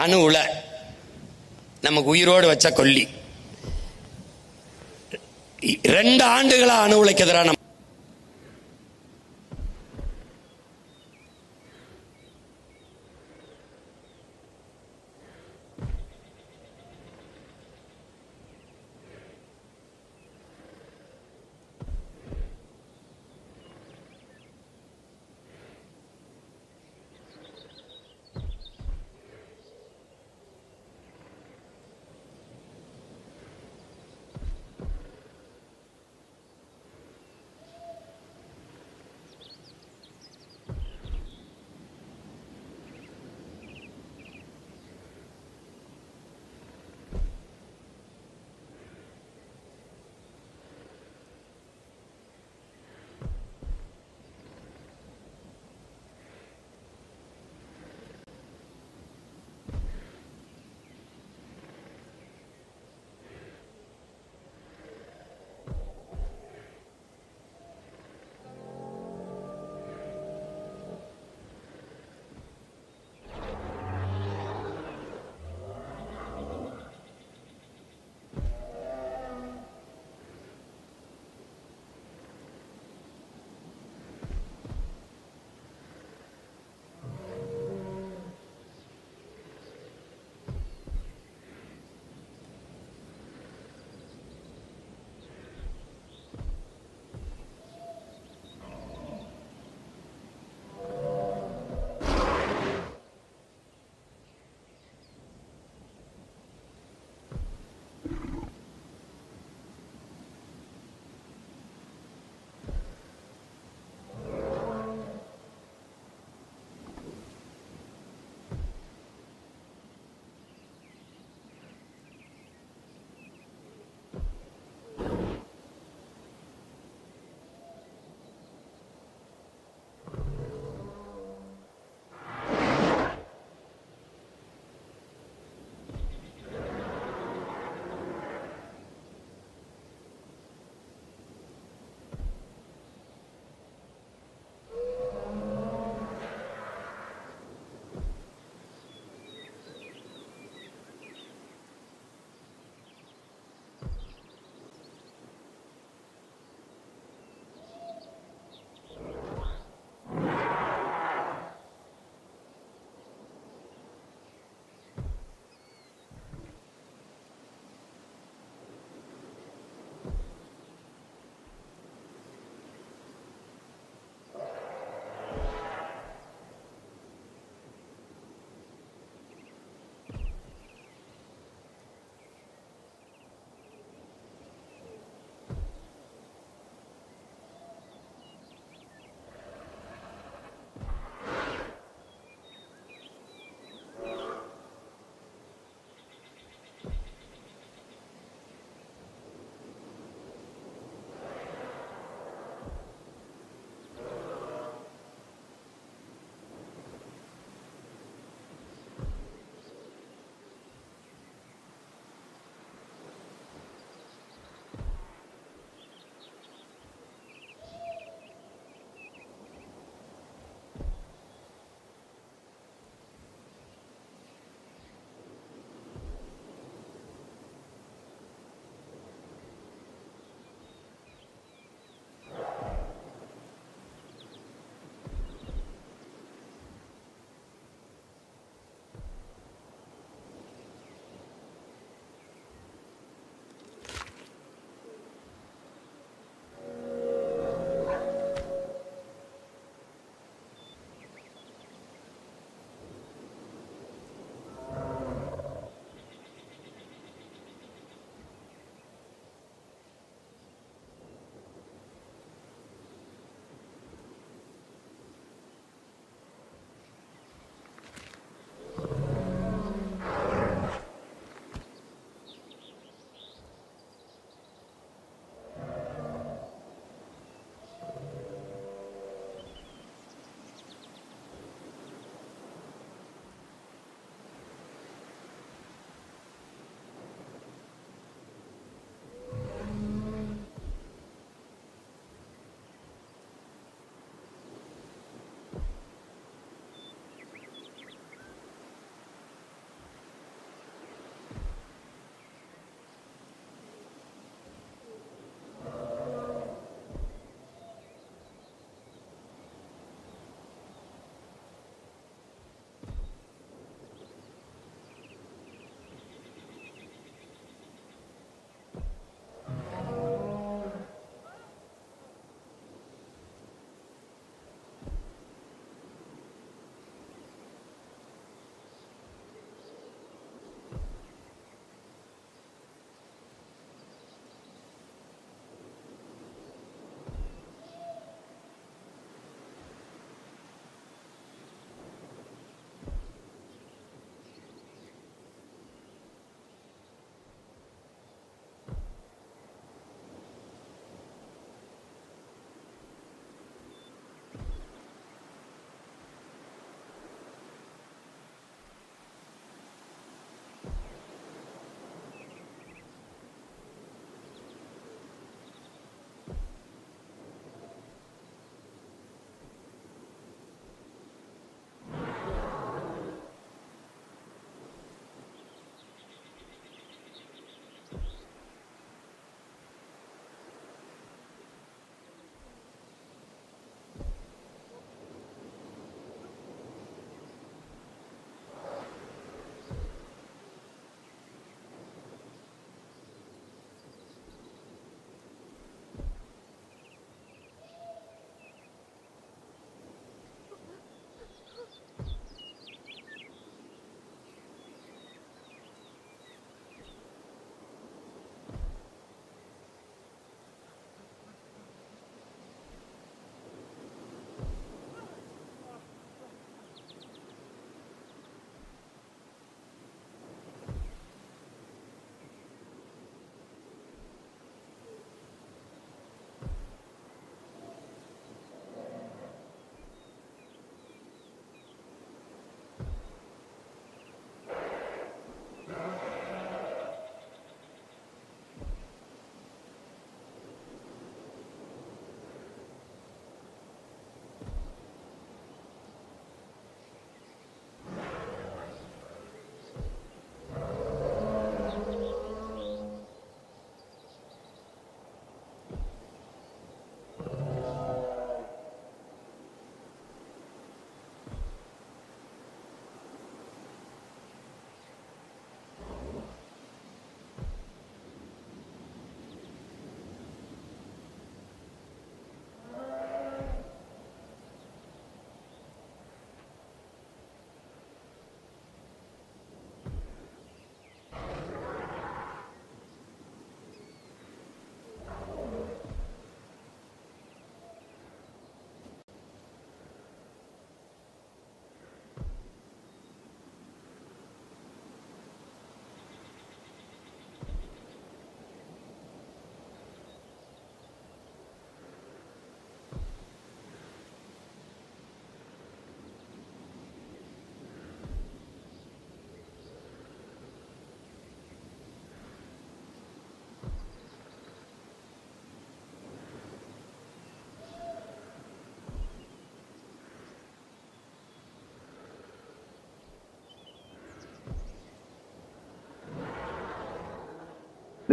அணு உலை நமக்கு உயிரோடு வச்ச கொல்லி. 2 ஆண்டுகளா அணு உலைக்கு எதிரான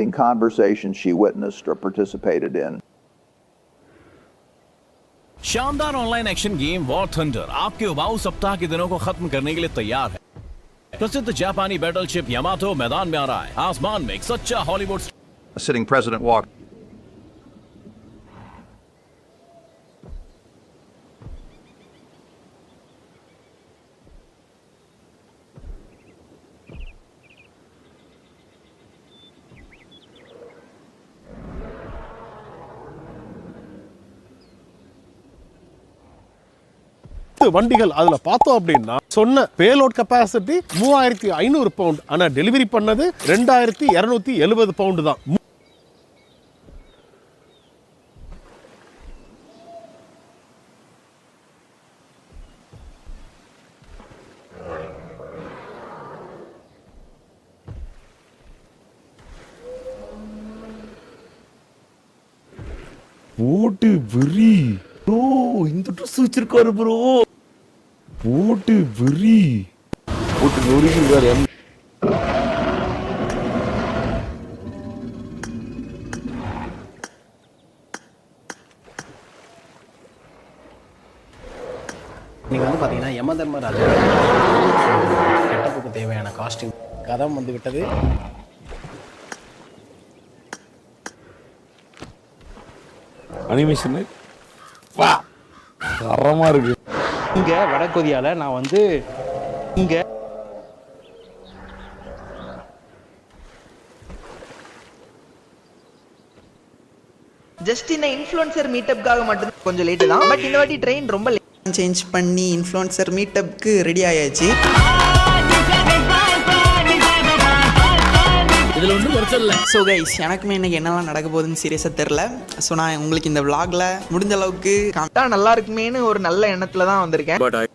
interesting conversations she witnessed or participated in. शानदार online action game war thunder आपके उबाऊ सप्ताह के दिनों को खत्म करने के लिए तैयार है। प्रसिद्ध जापानी बैटलशिप यामातो मैदान में आ रहा है। आसमान में एक सच्चा Hollywood. A sitting president walked. வண்டிகள் அதுல பார்த்தோம் அப்படின்னா சொன்ன பேலோட் கெபாசிட்டி 3500 பவுண்ட், ஆனா டெலிவரி பண்ணது 2270 பவுண்ட் தான். போட்டு வெறி ப்ரோ, இந்த ட்ரெஸ் வச்சிருக்காரு ப்ரோ. போட்டு வெறி போட்டு நொறுகிறாரு. நீங்கள் வந்து பார்த்தீங்கன்னா யமதர்மராஜா கெட்டப்புக்கு தேவையான காஸ்டியூம் கதம் வந்து விட்டது. அனிமேஷன் வா தரமா இருக்கு. இங்கே வடகொரியாவில் நான் வந்து இங்கே ஜஸ்ட் இந்த இன்ஃப்ளூயன்சர் மீட்டப்காக மட்டும் கொஞ்சம் லேட் தான். பட் இந்த வாட்டி ட்ரெயின் ரொம்ப சேஞ்ச் பண்ணி இன்ஃப்ளூயன்சர் மீட்டப்க்கு ரெடி ஆயாச்சு. இதில் ஒன்றும் குறைச்சல் இல்லை. ஸோ கைஸ், எனக்குமே இன்னைக்கு என்னெல்லாம் நடக்க போகுதுன்னு சீரியஸாக தெரில. ஸோ நான் உங்களுக்கு இந்த vlogல முடிஞ்ச அளவுக்கு நல்லா இருக்குமேனு ஒரு நல்ல எண்ணத்துல தான் வந்திருக்கேன்.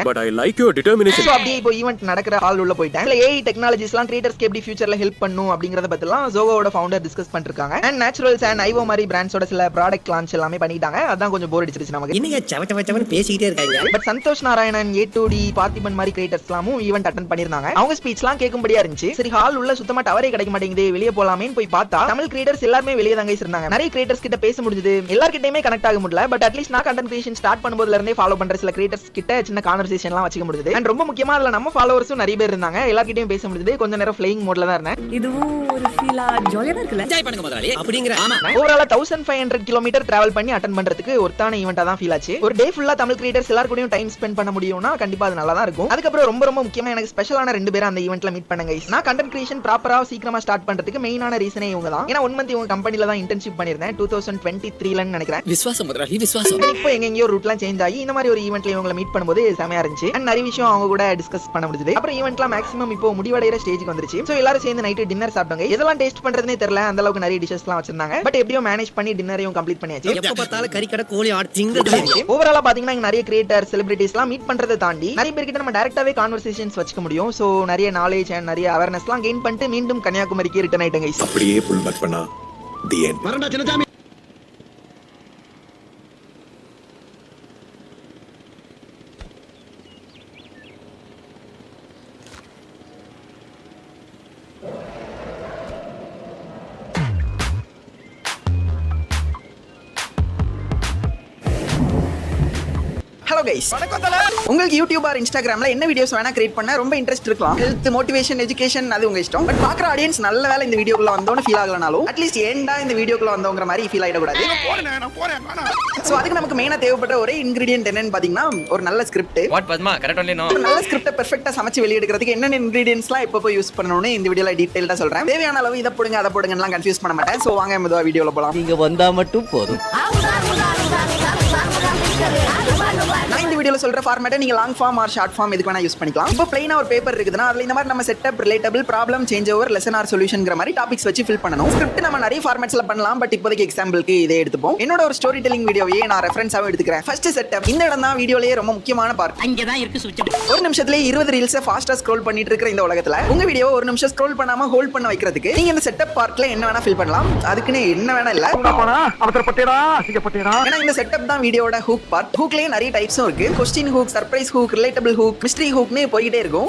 But I like your determination. So அப்படியே இப்போ ஈவென்ட் நடக்கிற ஹால் உள்ள போயிட்டேன். இல்ல AI டெக்னாலஜிஸ்லாம் கிரியேட்டர்ஸ்க்கு எப்படி ஃபியூச்சர்ல ஹெல்ப் பண்ணும் அப்படிங்கறத பத்திலாம் ஜோகோவோட ஃபவுண்டர் டிஸ்கஸ் பண்ணிருக்காங்க. அண்ட் நேச்சுரல்ஸ் அண்ட் ஐவோ மாதிரி பிராண்ட்ஸோட சில ப்ராடக்ட் லான்ச் எல்லாமே பண்ணிட்டாங்க. அதான் கொஞ்சம் போர் அடிச்சிருச்சு நமக்கு. இன்னைக்கு சவச்சவச்சவன் பேசிக்கிட்டே இருக்காங்க. பட் சந்தோஷ் நாராயணன், A2D, பார்த்திபன் மாதிரி கிரியேட்டர்ஸ்லாமும் ஈவென்ட் அட்டெண்ட் பண்ணிருந்தாங்க. அவங்க ஸ்பீச்லாம் கேட்கும்படியா இருந்துச்சு. சரி, ஹால் உள்ள சுத்தமா டவரே கிடைக்க மாட்டேங்குது, வெளியே போலாமேன்னு போய் பார்த்தா தமிழ் கிரியேட்டர்ஸ் எல்லாருமே வெளியே தாங்க இருந்தாங்க. நிறைய கிரியேட்டர்ஸ் கிட்ட பேச முடிஞ்சது, எல்லார்கிட்டயுமே கனெக்ட் ஆக முடியல. பட் அட்லீஸ்ட் நான் கண்டென்ட் கிரியேஷன் ஸ்டார்ட் பண்ணும்போதுல இருந்தே ஃபாலோ பண்ற சில கிரியேட்டர்ஸ் கிட்ட சின்ன கான்வர்சேஷன்லாம் வச்சுக்க முடியுது. அண்ட் ரொம்ப முக்கியமா அதுல நம்ம ஃபாலோவர்ஸும் நிறைய பேர் இருந்தாங்க. எல்லார்கிட்டயும் பேச முடியுது. கொஞ்ச நேரம் ஃப்ளையிங் மோட்ல தான் இருந்தேன். இதுவும் ஒரு ஃபீலா ஜாலியா இருக்குல்ல. என்ஜாய் பண்ணுங்க முதலாளி அப்படிங்கற. ஆமா, ஓவராலா 1500 கிலோமீட்டர் டிராவல் பண்ணி அட்டெண்ட் பண்றதுக்கு ஒருத்தான ஈவென்ட்டா தான் ஃபீல் ஆச்சு. ஒரு டே ஃபுல்லா தமிழ் கிரியேட்டர்ஸ் எல்லாரும் கூடயும் டைம் ஸ்பெண்ட் பண்ண முடியும்னா கண்டிப்பா அது நல்லா தான் இருக்கும். அதுக்கப்புறம் ரொம்ப ரொம்ப முக்கியமா எனக்கு ஸ்பெஷலான 2 பேரை அந்த ஈவென்ட்ல மீட் பண்ணேன் கைஸ். நான் கண்டென்ட் கிரியேஷன் ப்ராப்பரா சீக்கிரமா ஸ்டார்ட் பண்றதுக்கு மெயினான ரீசனே இவங்க தான். ஏன்னா 1 மந்த் இவங்க கம்பெனில தான் இன்டர்ன்ஷிப் பண்ணிருந்தேன் 2023ல நினைக்கிறேன். விசுவாசம் முதலாளி விசுவாசம். இப்போ எங்கேயோ ரூட்லாம் சேஞ்ச் ஆகி இந்த மாதிரி ஒரு ஈவென்ட்ல இவங்களை மீட் பண்ணும்போது செமையா இருந்துச்சு. அண்ட் நிறைய விஷயம் அவங்க கூட டிஸ்கஸ் பண்ண முடிஞ்சது. அப்புறம் ஈவென்ட்லாம் மேக்ஸிமம் இப்போ முடிவடைகிற ஸ்டேஜ்க்கு வந்துருச்சு. சோ எல்லாரும் சேர்ந்து நைட் டின்னர் சாப்பிட்டாங்க. இதெல்லாம் டேஸ்ட் பண்றதுனே தெரியல, அந்த அளவுக்கு நிறைய டிஷஸ்லாம் வச்சிருந்தாங்க. பட் எப்படியோ மேனேஜ் பண்ணி டின்னரையும் கம்ப்ளீட் பண்ணியாச்சு. எப்ப பார்த்தாலும் கறி கடை கோழி ஆடு திங்கிறது. ஓவராலா பாத்தீங்கன்னா இங்க நிறைய கிரியேட்டர் செலிபிரிட்டிஸ்லாம் மீட் பண்றதை தாண்டி நிறைய பேர்கிட்ட நம்ம டைரக்டாவே கான்வர்சேஷன்ஸ் வச்சுக்க முடியும். சோ நிறைய நாலேஜ் அண்ட் நிறைய அவேர்னஸ்லாம் கெயின் பண்ணிட்டு மீண்டும் கன்னியாகுமரிக்கு ரிட்டர்ன் ஆயிட்டேன் கைஸ். அப்படியே புல் பேக் பண்ணா தி எண்ட். வரடா சின்னசாமி. ஹலோ கைஸ், உங்களுக்கு யூடியூப் ஆர் இன்ஸ்டாகிராம்ல என்ன வீடியோஸ் வேணா கிரியேட் பண்ண ரொம்ப இன்ட்ரெஸ்ட் இருக்கலாம். ஹெல்த், மோட்டிவேஷன், எஜுகேஷன் அது உங்க இஷ்டம். பட் பாக்குற ஆடியன்ஸ் நல்ல வேலை இந்த வீடியோக்குள்ள வந்தோன்னு ஃபீல் ஆகலனாலும் அட்லீஸ்ட் ஏண்டா இந்த வீடியோக்குள்ள வந்தோங்கிற மாதிரி ஃபீல் ஆயிடக்கூடாது. சோ அதுக்கு நமக்கு மெயினா தேவைப்படுற ஒரே இன்கிரிடியன்ட் என்னன்னு பாத்தீங்கன்னா ஒரு நல்ல script. What Padma correct only no. ஒரு நல்ல ஸ்கிரிப்ட பெர்ஃபெக்ட்டா சமைச்சு வெளியிடுறதுக்கு என்னென்ன இன்கிரிடியன்ட்ஸ்லாம் எப்போ யூஸ் பண்ணணும்னு இந்த வீடியோல டீடைலா சொல்றேன். தேவையான அளவு இதை போடுங்க அதை போடுங்கலாம் கன்ஃபியூஸ் பண்ண மாட்டேன். சோ வாங்க மெதுவா வீடியோல போலாம். நீங்க வந்தா மட்டும் போதும். நான் இந்த வீடியோல சொல்ற ஃபார்மேட்டை நீங்க long form or short form எதுக்கு வேணா யூஸ் பண்ணிக்கலாம். இப்போ பிளைனா ஒரு பேப்பர் இருக்குதுன்னா அதுல இந்த மாதிரி நம்ம setup, relatable, problem, change over, lesson or சொல்யூஷன்ங்கிற மாதிரி டாபிக்ஸ் வச்சு ஃபில் பண்ணணும். ஸ்கிரிப்ட் நம்ம நிறைய ஃபார்மேட்ஸ்ல பண்ணலாம். பட் இப்போதைக்கு எக்ஸாம்பிளுக்கு இதே எடுத்துப்போம். என்னோட ஒரு ஸ்டோரி டெல்லிங் வீடியோவே நான் ரெஃபரன்ஸாவே எடுத்துக்கிறேன். First setup. இந்த இடம் தான் வீடியோலயே ரொம்ப முக்கியமான பார்ட். அங்க தான் இருக்கு சுவிட்ச். ஒரு நிமிஷத்துல 20 ரீல்ஸ் ஃபாஸ்டா ஸ்க்ரோல் பண்ணிட்டு இருக்கிற இந்த உலகத்துல உங்க வீடியோ ஒரு நிமிஷம் ஸ்க்ரோல் பண்ணாம ஹோல்ட் பண்ண வைக்கிறதுக்கு நீங்க இந்த செட்டப் பார்ட்ல என்ன வேணா ஃபில் பண்ணலாம். அதுக்குன்னு என்ன வேணா இல்ல. ஏன்னா இந்த செட்டப் தான் வீடியோட ஹூக் பார்ட். ஹூக்லயே நிறைய டைப்ஸும் இருக்கு. Question hook, surprise hook, relatable hook, mystery ஹூக்னு போயிட்டே இருக்கும்.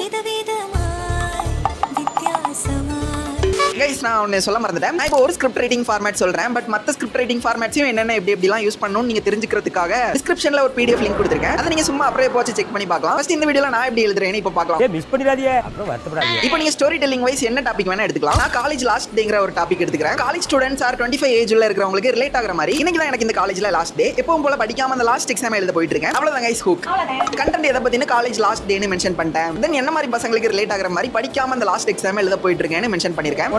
கைஸ் நான் ஒன்னு சொல்ல மறந்துட்டேன். நான் இப்போ ஒரு ஸ்கிரிப்ட் ரைட்டிங் ஃபார்மேட் சொல்றேன். பட் மத்த ஸ்கிரிப்ட் ரைட்டிங் ஃபார்மேட்ஸையும் என்னென்ன எப்படிலாம் யூஸ் பண்ணணும்னு நீங்க தெரிஞ்சுக்கிறதுக்காக டிஸ்கிரிப்ஷன்ல ஒரு PDF லிங்க் கொடுத்திருக்கேன். அதை நீங்க சும்மா அப்படியே போச்சு செக் பண்ணி பார்க்கலாம். ஃபர்ஸ்ட் இந்த வீடியோல நான் எப்படி எழுதுறேன்னு இப்போ பார்க்கலாம். மிஸ் பண்ணிடாதீங்க, அப்புறம் வருத்தப்படாதீங்க. இப்போ நீங்க ஸ்டோரி டெல்லிங் வைஸ் என்ன டாபிக் வேணா எடுத்துக்கலாம். நான் காலேஜ் லாஸ்ட் டேங்கிற ஒரு டாபிக் எடுத்துக்கிறேன். காலேஜ் ஸ்டூடெண்ட்ஸ் ஆர் 25 ஏஜ் உள்ள இருக்கிறவங்களுக்கு ரிலேட் ஆகிற மாதிரி இன்னைக்கு தான் எனக்கு இந்த காலேஜ்ல லாஸ்ட் டே. எப்பவும் போல படிக்காம அந்த லாஸ்ட் எக்ஸாம் எழுத போயிட்டு இருக்கேன். அவ்வளவுதான் கைஸ் ஹூக். கண்டென்ட் எதை பத்தின காலேஜ் லாஸ்ட் டேன்னு மென்ஷன் பண்ணிட்டேன். தென் என்ன மாதிரி பசங்களுக்கு ரிலேட் ஆகிற மாதிரி படிக்காம அந்த லாஸ்ட் எக்ஸாம் எழுத போயிட்டு இருக்கேன்னு மென்ஷன் பண்ணிருக்கேன்.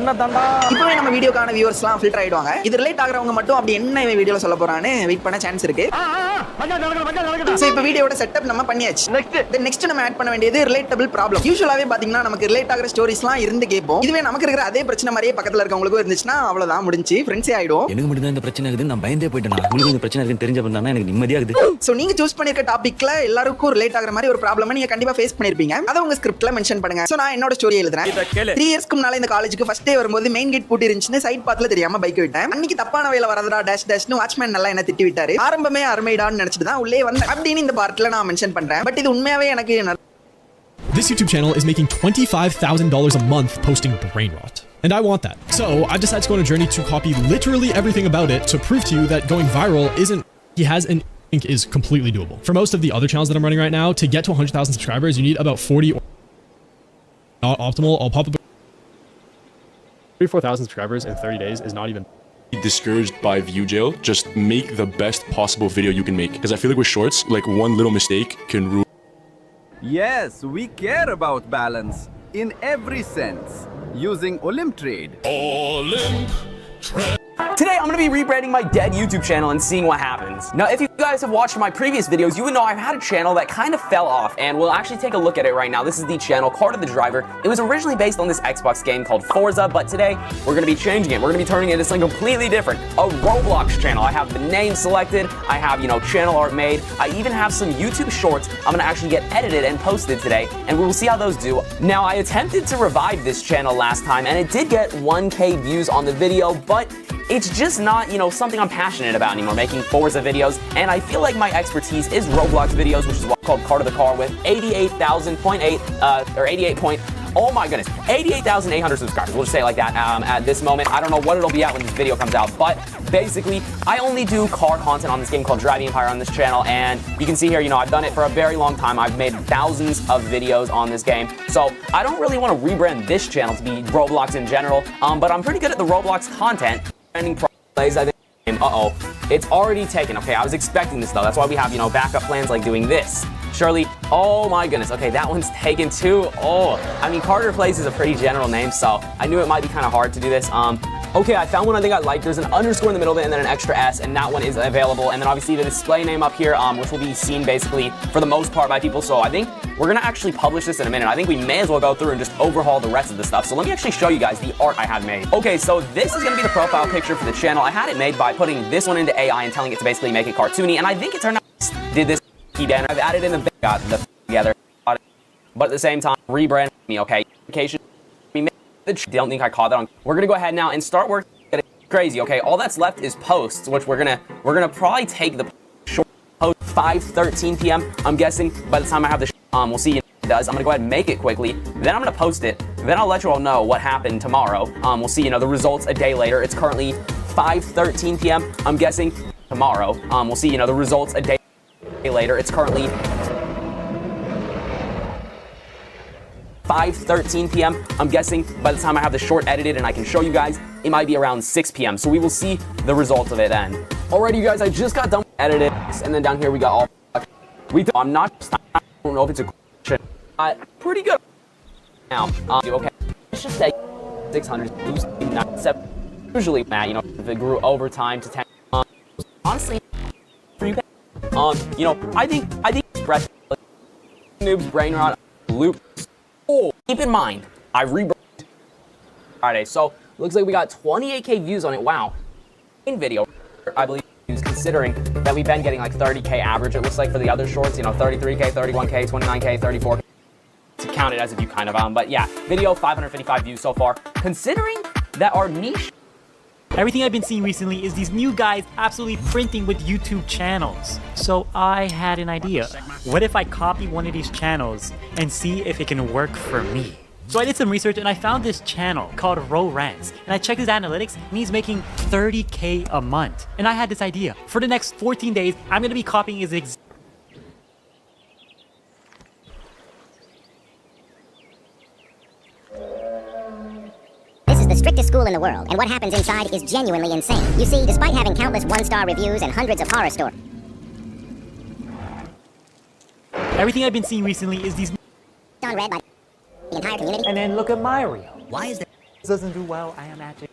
இப்பவே நம்ம வீடியோக்கான வியூவர்ஸ்லாம் ஃபில்டர் ஆயிடுவாங்க. இது ரிலேட் ஆகிறவங்க மட்டும் அப்படி என்ன வீடியோல சொல்ல போறான்னு வெயிட் பண்ண சான்ஸ் இருக்கு. சோ இப்போ வீடியோட செட்டப் நம்ம பண்ணியாச்சு. நெக்ஸ்ட் நம்ம ஆட் பண்ண வேண்டியது ரிலேட்டபிள் ப்ராப்ளம். யூசுவலாவே பாத்தீங்கன்னா நமக்கு ரிலேட் ஆகிற ஸ்டோரிஸ்லாம் இருந்து கேட்போம். இதுவே நமக்கு இருக்கிற அதே பிரச்சனை மாதிரியே பக்கத்துல இருக்கவங்களுக்கும் இருந்துச்சுன்னா அவ்வளவுதான் முடிஞ்சு ஃப்ரெண்ட்ஸே ஆயிடும். எனக்கு மட்டும் தான் இந்த பிரச்சனை இருக்குது, நான் பயந்தே போயிட்டேன். உங்களுக்கு இந்த பிரச்சனை இருக்குன்னு தெரிஞ்ச பண்ணா எனக்கு நிம்மதியா இருக்குது. சோ நீங்க சூஸ் பண்ணிருக்க டாபிக்ல எல்லாருக்கும் ரிலேட் ஆகிற மாதிரி ஒரு ப்ராப்ளம் நீங்க கண்டிப்பா ஃபேஸ் பண்ணிருப்பீங்க. அதை உங்க ஸ்கிரிப்ட்ல மென்ஷன் பண்ணுங்க. சோ நான் என்னோட ஸ்டோரி எழுதுறேன். 3 இயர்ஸ்க்கு முன்னால இந்த காலேஜுக்கு ஃபர்ஸ்ட் டே வரும்போது மெயின் கேட் பூட்டி இருந்துச்சுன்னு சைட் பாத்ல தெரியாம பைக் விட்டேன். அன்னைக்கு தப்பான வேலை வரதுடா டேஷ் டேஷ்னு வாட்ச்மேன் நல்லா என்ன திட்டி விட்டாரு. ஆரம்பமே அருமைடான்னு நினைச்சிட்டு தான் உள்ளே வந்தேன் அப்படின்னு இந்த பார்ட்ல நான் மென்ஷன் பண்றேன். பட் இது உண்மையாவே எனக்கு This YouTube channel is making $25,000 a month posting brain rot. And I want that. So I decided to go on a journey to copy literally everything about it to prove to you that going viral isn't, he has an think is completely doable. For most of the other channels that I'm running right now, to get to 100,000 subscribers, you need about 40 or not optimal. I'll pop up 34,000 subscribers in 30 days is not even Discouraged by view jail. Just make the best possible video you can make. Because I feel like with shorts, like one little mistake can ruin. Yes, we care about balance in every sense using Olymp Trade. Today, I'm going to be rebranding my dead YouTube channel and seeing what happens. Now, if you guys have watched my previous videos, you would know I've had a channel that kind of fell off, and we'll actually take a look at it right now. This is the channel, Car to the Driver. It was originally based on this Xbox game called Forza, but today, we're going to be changing it. We're going to be turning it into something completely different. A Roblox channel. I have the name selected. I have, channel art made. I even have some YouTube shorts I'm going to actually get edited and posted today, and we will see how those do. Now, I attempted to revive this channel last time, and it did get 1K views on the video, but it's just not, something I'm passionate about anymore, making Forza videos, and I feel like my expertise is Roblox videos, which is what's called Car to the Car, with 88,800 subscribers. We'll just say it like that at this moment. I don't know what it'll be at when this video comes out, but basically, I only do car content on this game called Driving Empire on this channel, and you can see here, I've done it for a very long time. I've made thousands of videos on this game, so I don't really want to rebrand this channel to be Roblox in general, but I'm pretty good at the Roblox content. Plays, I think. It's already taken. Okay, I was expecting this though. That's why we have, backup plans like doing this. Surely, oh my goodness. Okay, that one's taken too. Carter Place is a pretty general name, so I knew it might be kind of hard to do this. Okay, I found one I think I like. There's an underscore in the middle of it and then an extra S, and that one is available. And then obviously the display name up here, which will be seen basically for the most part by people. So I think we're gonna actually publish this in a minute. I think we may as well go through and just overhaul the rest of the stuff. So let me actually show you guys the art I had made. Okay, so this is gonna be the profile picture for the channel. I had it made by putting this one into AI and telling it to basically make it cartoony, and I think it turned out did this key banner. I've added in the got the together, but at the same time rebrand me. Okay, don't think I caught that on. We're gonna go ahead now and start working. Crazy. Okay, all that's left is posts, which we're gonna probably take the short post 5:13 p.m. I'm guessing by the time I have the we'll see. Does. I'm gonna go ahead and make it quickly, then I'm gonna post it, then I'll let you all know what happened tomorrow. We'll see, the results a day later. It's currently 5:13 p.m. I'm guessing tomorrow. We'll see, the results a day later. It's currently 5:13 p.m. I'm guessing by the time I have the short edited and I can show you guys, it might be around 6 p.m. So we will see the results of it then. Alrighty, you guys, I just got done edited, and then down here we got all. I'm not. I don't know if it's a question. Pretty good now. Okay, let's just say 600. Usually, if it grew over time to 10. Honestly, I think expression, noobs, brain rot, loop. Oh, keep in mind, I rebranded Friday, so looks like we got 28K views on it. Wow, in video, I believe. Considering that we've been getting like 30K average, it looks like for the other shorts, 33K, 31K, 29K, 34K. To count it as a view kind of, but yeah, video 555 views so far. Considering that our niche. Everything I've been seeing recently is these new guys absolutely printing with YouTube channels. So I had an idea. What if I copy one of these channels and see if it can work for me? So I did some research and I found this channel called Rants, and I checked his analytics and he's making 30K a month. And I had this idea. For the next 14 days, I'm gonna be copying his This is the strictest school in the world, and what happens inside is genuinely insane. You see, despite having countless one-star reviews and hundreds of horror stories, everything I've been seeing recently is these unread by the entire community. And then look at my reel. Why is that? Doesn't do well, I am actually.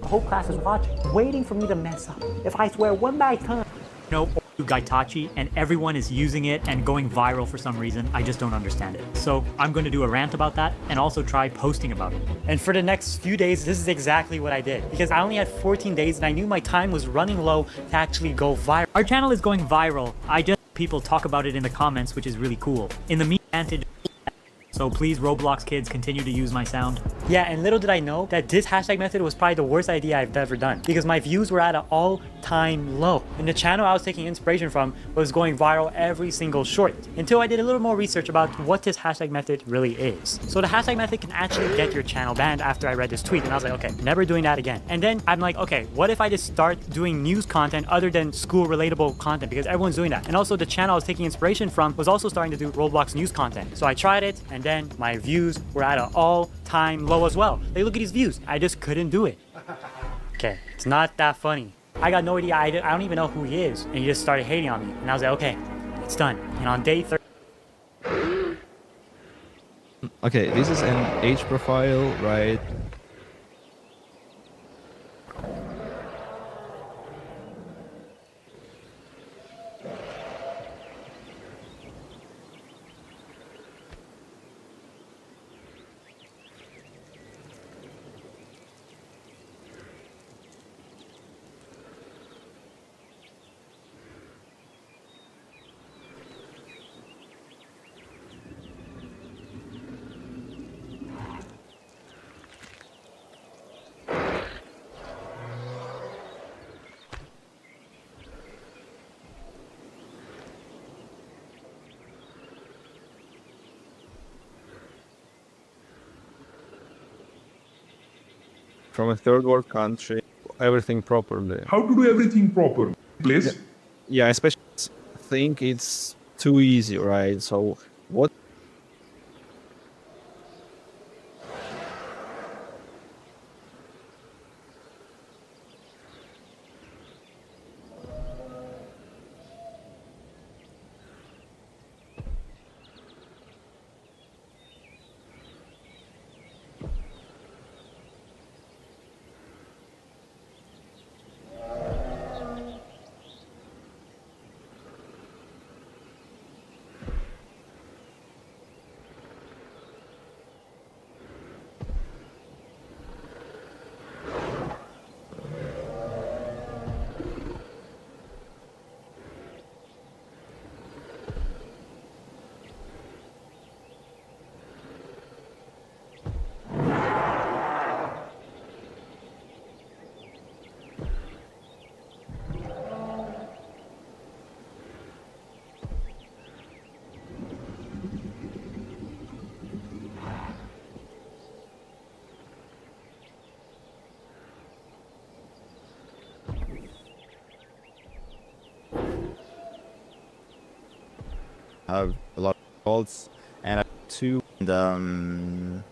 The whole class is watching, waiting for me to mess up. If I swear one by time. No, Gaitachi, and everyone is using it and going viral for some reason. I just don't understand it. So I'm going to do a rant about that and also try posting about it. And for the next few days, this is exactly what I did. Because I only had 14 days and I knew my time was running low to actually go viral. Our channel is going viral. I just people talk about it in the comments, which is really cool. In the meantime, so please, Roblox kids, continue to use my sound. Yeah, and little did I know that this hashtag method was probably the worst idea I've ever done, because my views were at an all-time low. And the channel I was taking inspiration from was going viral every single short, until I did a little more research about what this hashtag method really is. So the hashtag method can actually get your channel banned after I read this tweet, and I was like, okay, never doing that again. And then I'm like, okay, what if I just start doing news content other than school relatable content, because everyone's doing that. And also the channel I was taking inspiration from was also starting to do Roblox news content. So I tried it, and then my views were at an all-time low as well. Like, look at these views. I just couldn't do it. Okay, it's not that funny. I got no idea. I don't even know who he is. And he just started hating on me. And I was like, okay, it's done. And on day 30... Okay, this is an age profile, right? From a third world country, everything properly. How to do everything proper, please? Yeah, especially think it's too easy, right? So what? Have a lot of faults, and I have two. And,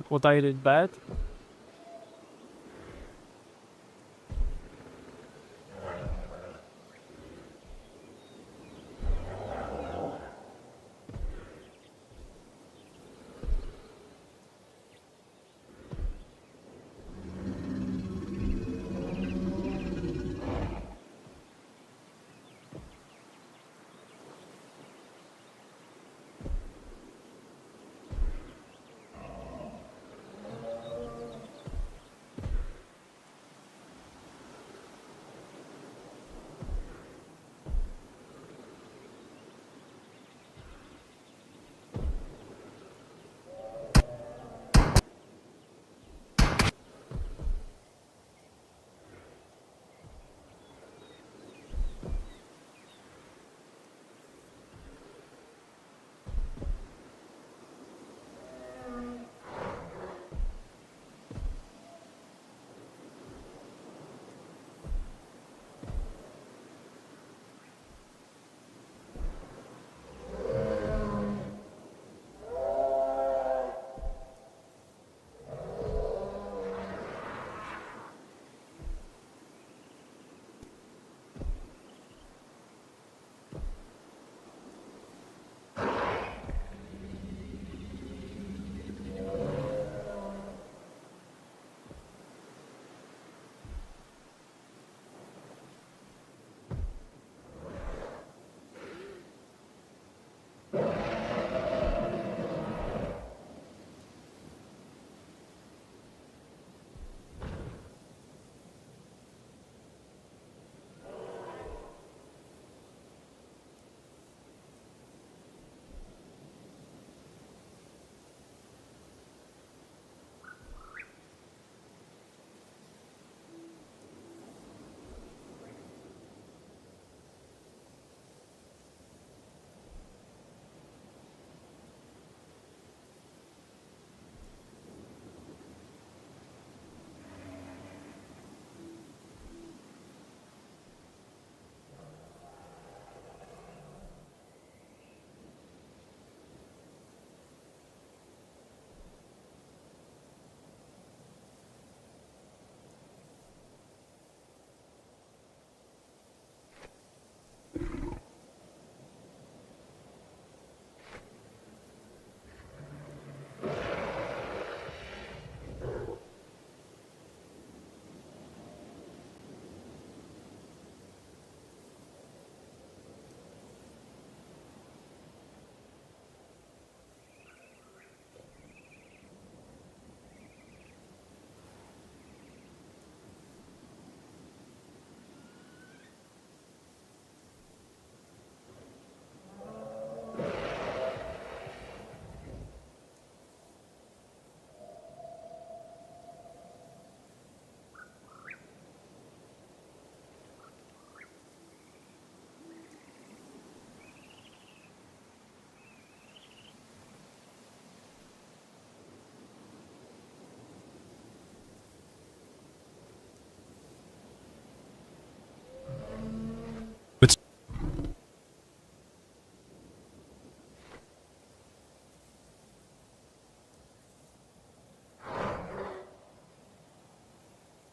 What I did bad?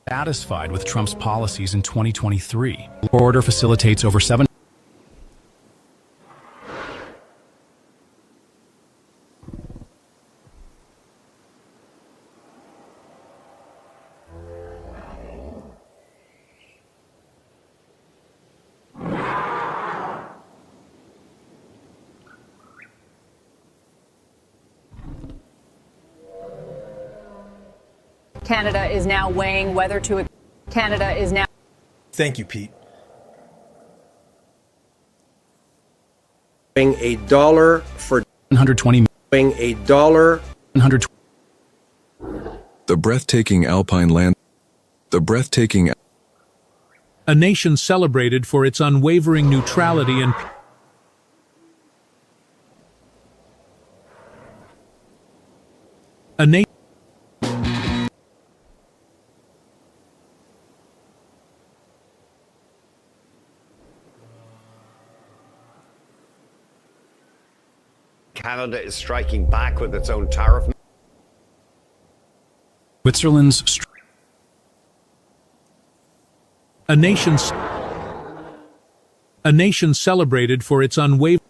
satisfied with Trump's policies in 2023. Order facilitates over 7. Canada is now weighing whether to. Canada is now. Thank you, Pete. $1 for 120. $1. 120. The breathtaking alpine land. The breathtaking. A nation celebrated for its unwavering neutrality and. A nation. Canada is striking back with its own tariff. Switzerland's. A nation celebrated for its unwavering.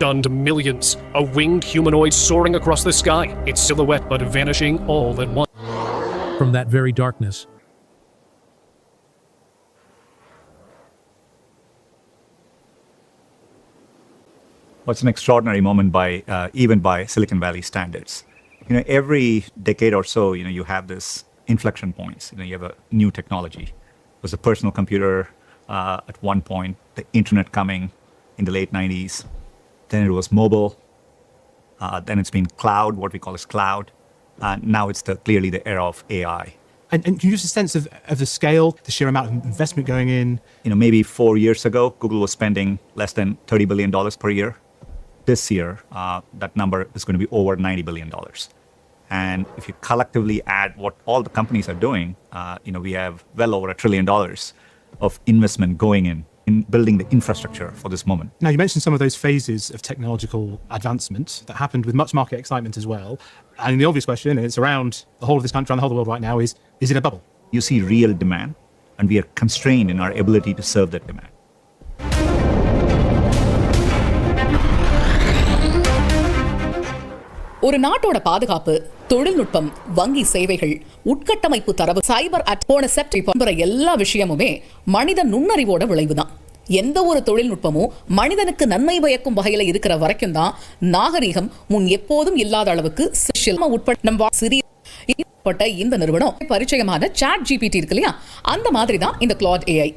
Stunned millions. A winged humanoid soaring across the sky, its silhouette but vanishing all at once. From that very darkness. What's an extraordinary moment by even by Silicon Valley standards. You know, every decade or so, you know, you have this inflection points. You know, you have a new technology. It was a personal computer at one point, the internet coming in the late 90s. Then it was mobile. Then it's been cloud, what we call as cloud. Now it's clearly the era of AI. And can you give us a sense of the scale, the sheer amount of investment going in? You know, maybe 4 years ago, Google was spending less than $30 billion per year. This year, that number is going to be over $90 billion. And if you collectively add what all the companies are doing, you know, we have well over $1 trillion of investment going in building the infrastructure for this moment. Now, you mentioned some of those phases of technological advancement that happened with much market excitement as well. And the obvious question, and it's around the whole of this country, around the whole of the world right now, is it a bubble? You see real demand, and we are constrained in our ability to serve that demand. ஒரு நாட்டோட பாதுகாப்பு, தொழில்நுட்பம், வங்கி சேவைகள், உட்கட்டமைப்பு தரவு, சைபர் போன September எல்லா விஷயமுமே மனித நுண்ணறிவோட விளைவுதான். எந்த ஒரு தொழில்நுட்பமும் மனிதனுக்கு நன்மை பயக்கும் வகையில இருக்கிற வரைக்கும் தான் நாகரீகம் முன் எப்போதும் இல்லாத அளவுக்கு உட்பட்ட இந்த நிறுவனம் பரிச்சயமான சாட் ஜிபிடி இருக்கு இல்லையா, அந்த மாதிரி தான் இந்த கிளாட் ஏஐ.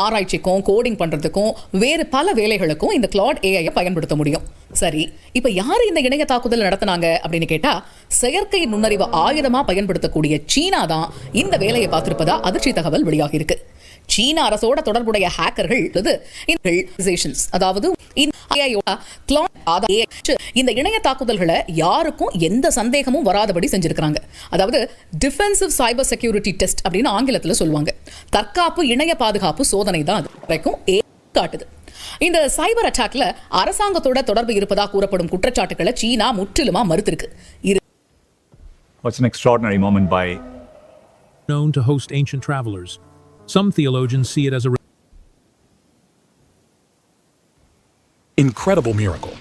ஆராய்ச்சிக்கும் கோடிங் பண்றதுக்கும் வேறு பல வேலைகளுக்கும் இந்த கிளாட் ஏஐ பயன்படுத்த முடியும். சரி, இப்ப யாரு இந்த இணைய தாக்குதல் நடத்தினாங்க அப்படின்னு கேட்டா, செயற்கை நுண்ணறிவு ஆயுதமா பயன்படுத்தக்கூடிய சீனா தான் இந்த வேலையை பார்த்திருப்பதா அதிர்ச்சி தகவல் வெளியாகி இருக்கு. சீன அரசோட தொடர்புடைய ஹேக்கர்கள் அதாவது இந்த இணைய தாக்குதல்களை யாருக்கும் எந்த சந்தேகமும் வராதபடி செஞ்சிருக்காங்க. அதாவது டிஃபென்சிவ் சைபர் செக்யூரிட்டி டெஸ்ட் அப்படின்னு ஆங்கிலத்தில் சொல்லுவாங்க. தற்காப்பு இணைய பாதுகாப்பு சோதனை தான் அது வரைக்கும் காட்டுது. இந்த சைபர் அட்டாக்ல அரசாங்கத்தோட தொடர்பு இருப்பதா கூறப்படும் குற்றச்சாட்டுகளை சீனா முற்றிலுமா மறுத்திருக்கு. What's an extraordinary moment by known to host ancient travelers. Some theologians see it as a incredible miracle.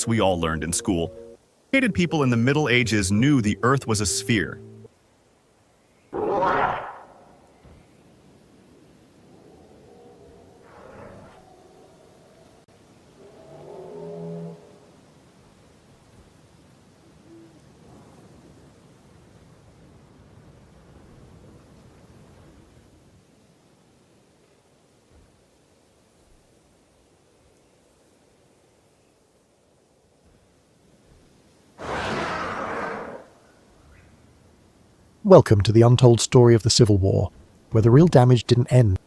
we all learned in school. Educated people in the Middle Ages knew the Earth was a sphere. Welcome to the untold story of the Civil War, where the real damage didn't end.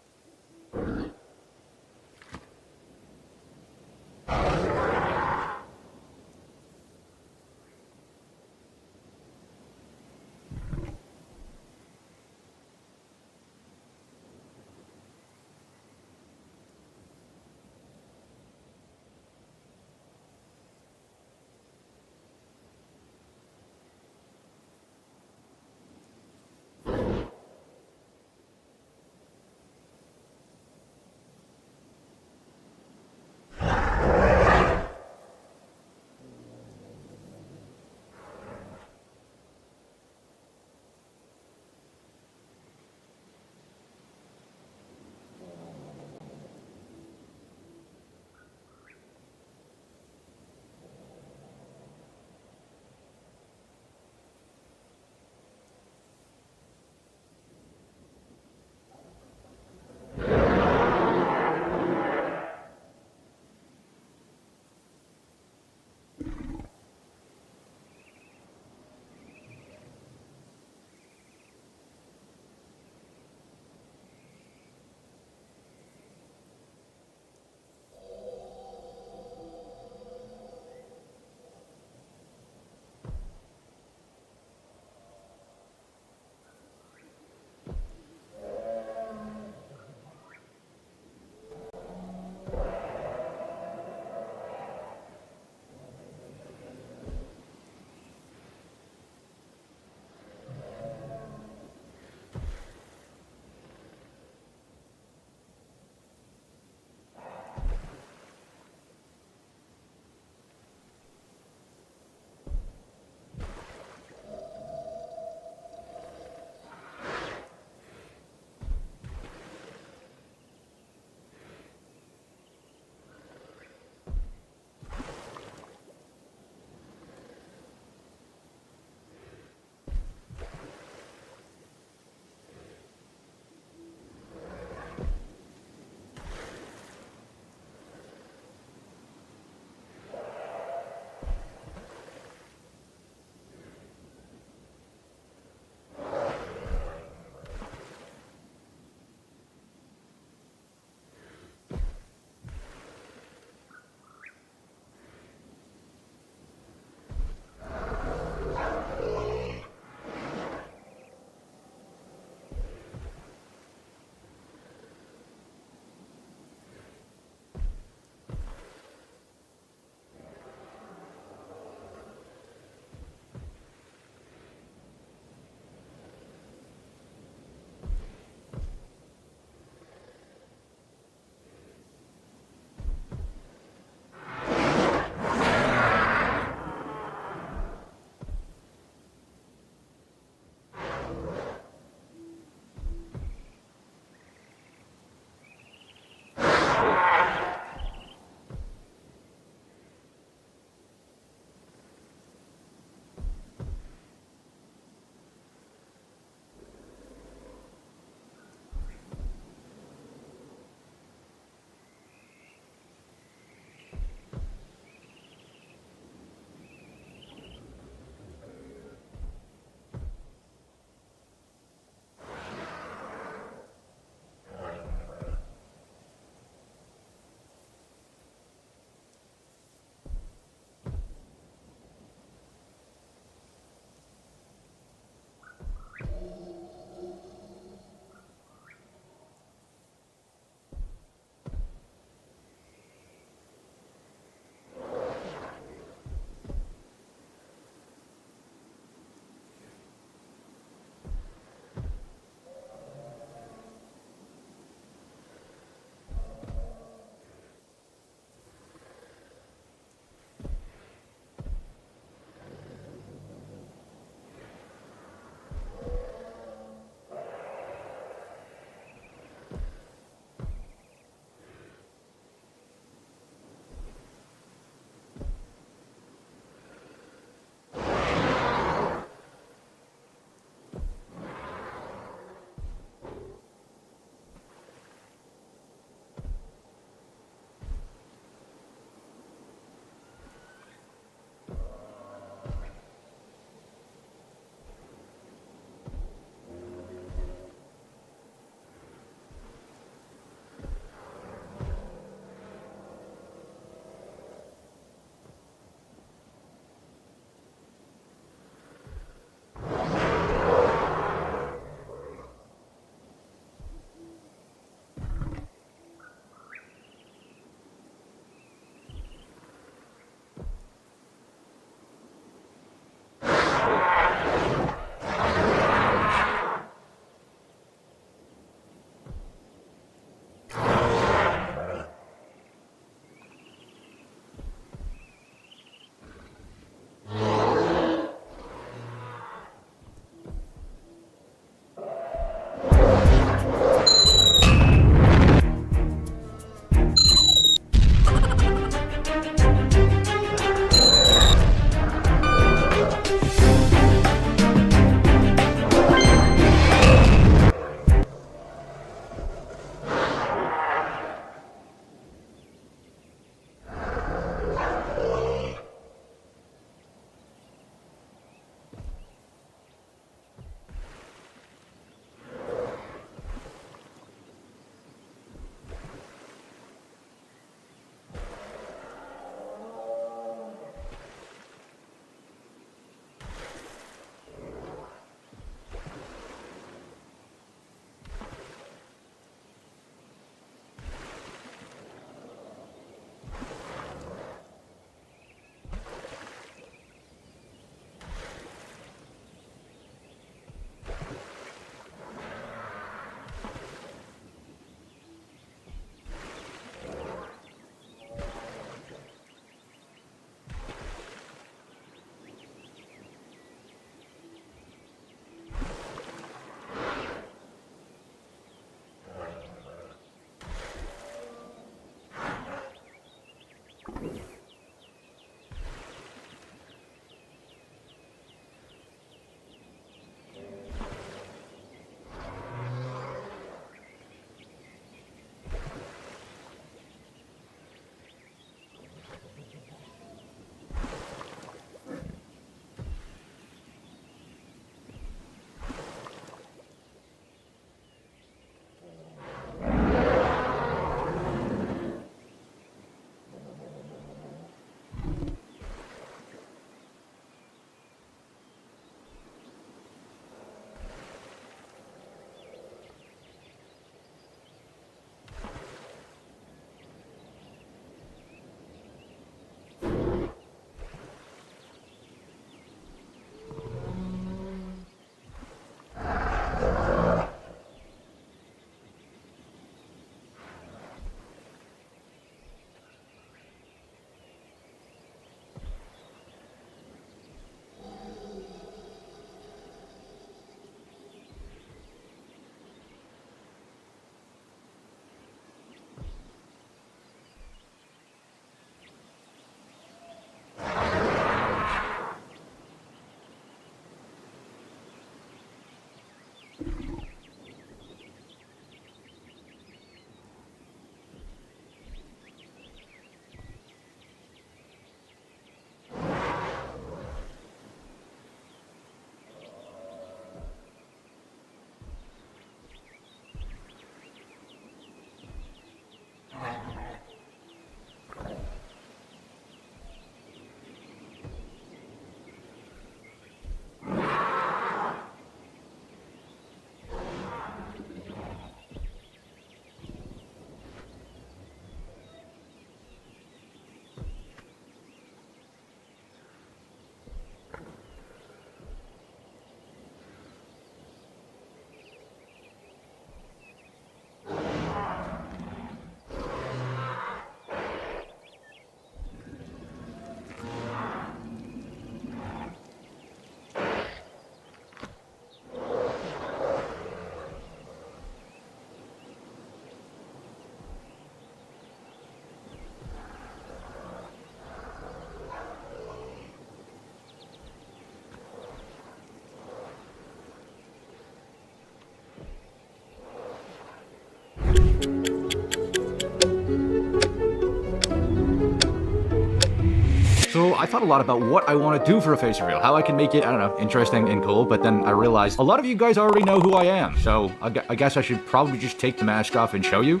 thought a lot about what I want to do for a face reveal, how I can make it, I don't know, interesting and cool, but then I realized a lot of you guys already know who I am, so I guess I should probably just take the mask off and show you.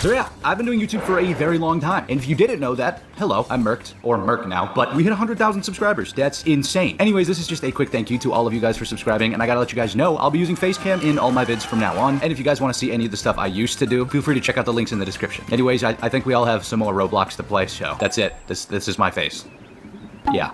So yeah, I've been doing YouTube for a very long time, and if you didn't know that, hello, I'm Merked, or Merk now, but we hit 100,000 subscribers. That's insane. Anyways, this is just a quick thank you to all of you guys for subscribing, and I gotta let you guys know, I'll be using Facecam in all my vids from now on, and if you guys want to see any of the stuff I used to do, feel free to check out the links in the description. Anyways, I think we all have some more Roblox to play, so that's it. This is my face. Yeah.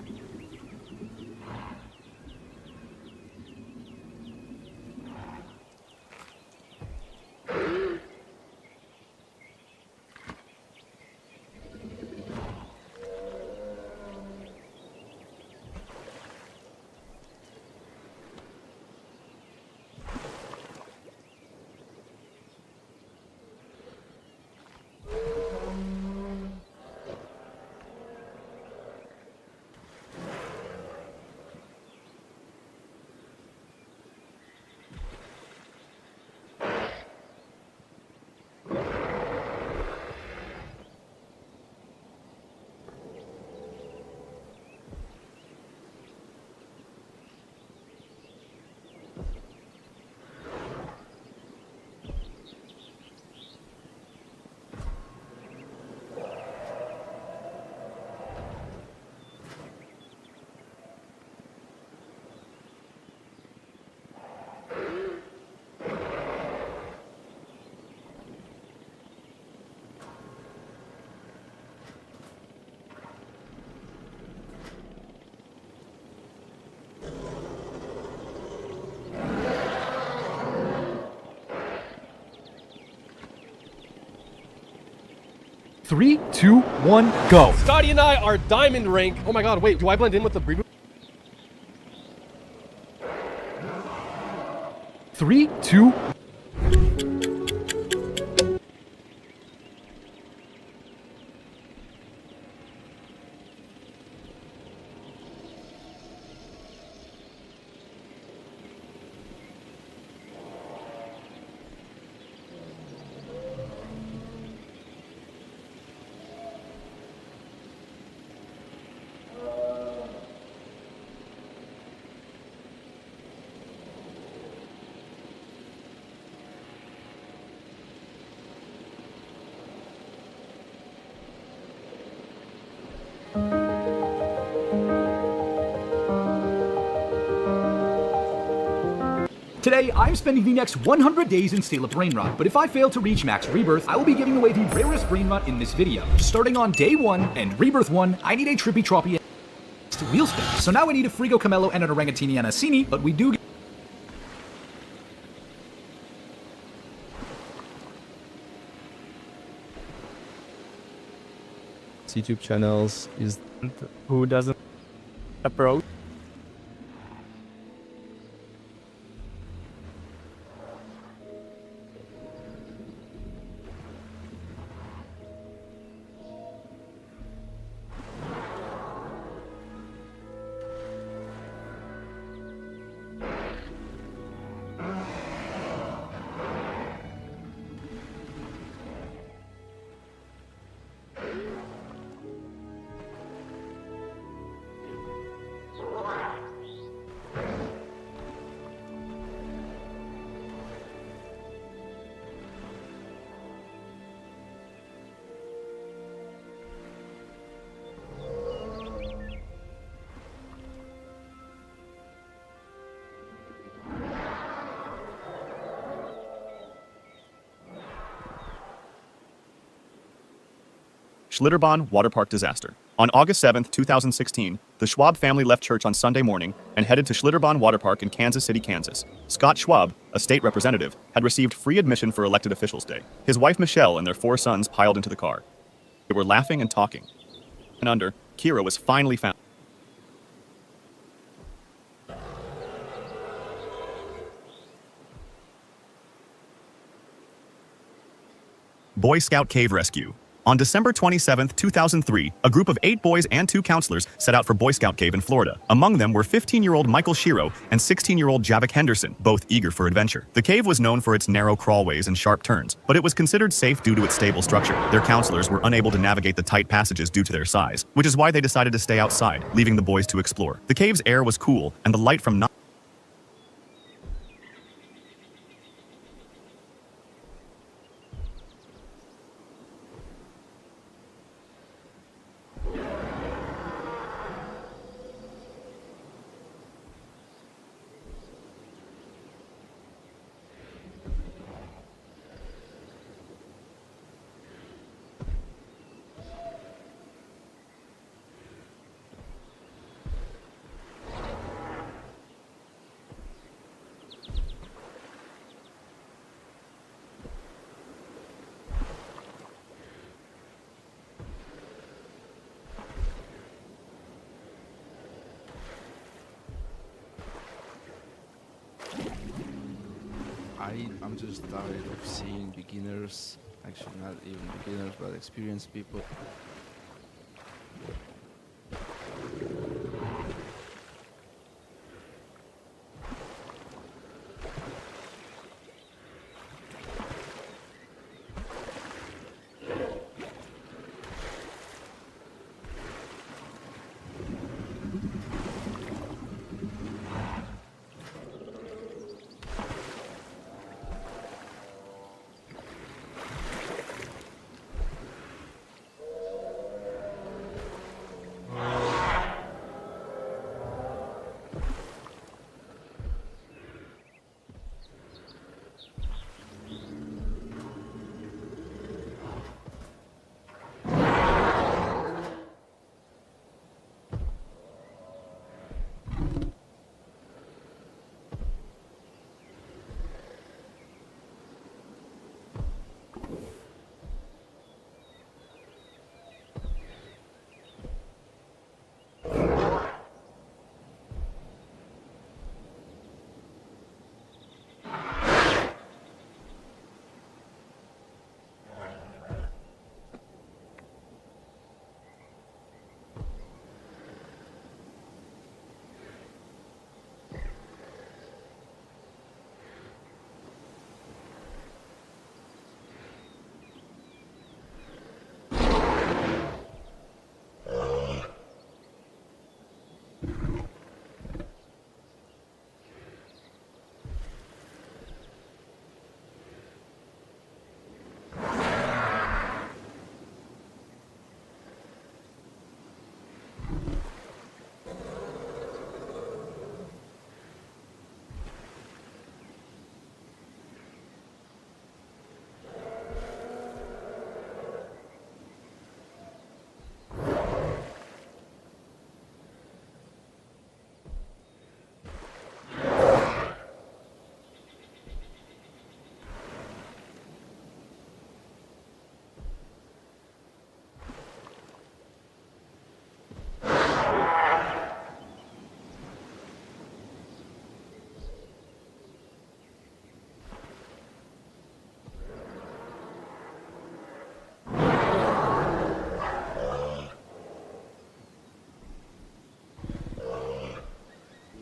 Three, two, one, go. Scotty and I are diamond rank. Oh my god, wait, do I blend in with the reboot? 3, 2. Today, I'm spending the next 100 days in Steal a Brain Rot, but if I fail to reach max rebirth, I will be giving away the rarest brain rot in this video. Starting on day 1 and rebirth 1, I need a trippy troppy wheel spin. So now I need a Frigo Camelo and an Orangatini and a Cini, but we do get YouTube channels is who doesn't approach. Schlitterbahn Water Park disaster. On August 7, 2016, the Schwab family left church on Sunday morning and headed to Schlitterbahn Water Park in Kansas City, Kansas. Scott Schwab, a state representative, had received free admission for Elected Officials Day. His wife Michelle and their 4 sons piled into the car. They were laughing and talking. And under, Kira was finally found. Boy Scout Cave Rescue. On December 27, 2003, a group of 8 boys and 2 counselors set out for Boy Scout Cave in Florida. Among them were 15-year-old Michael Shiro and 16-year-old Javik Henderson, both eager for adventure. The cave was known for its narrow crawlways and sharp turns, but it was considered safe due to its stable structure. Their counselors were unable to navigate the tight passages due to their size, which is why they decided to stay outside, leaving the boys to explore. The cave's air was cool, and the light from I'm just tired of seeing beginners, actually not even beginners, but experienced people.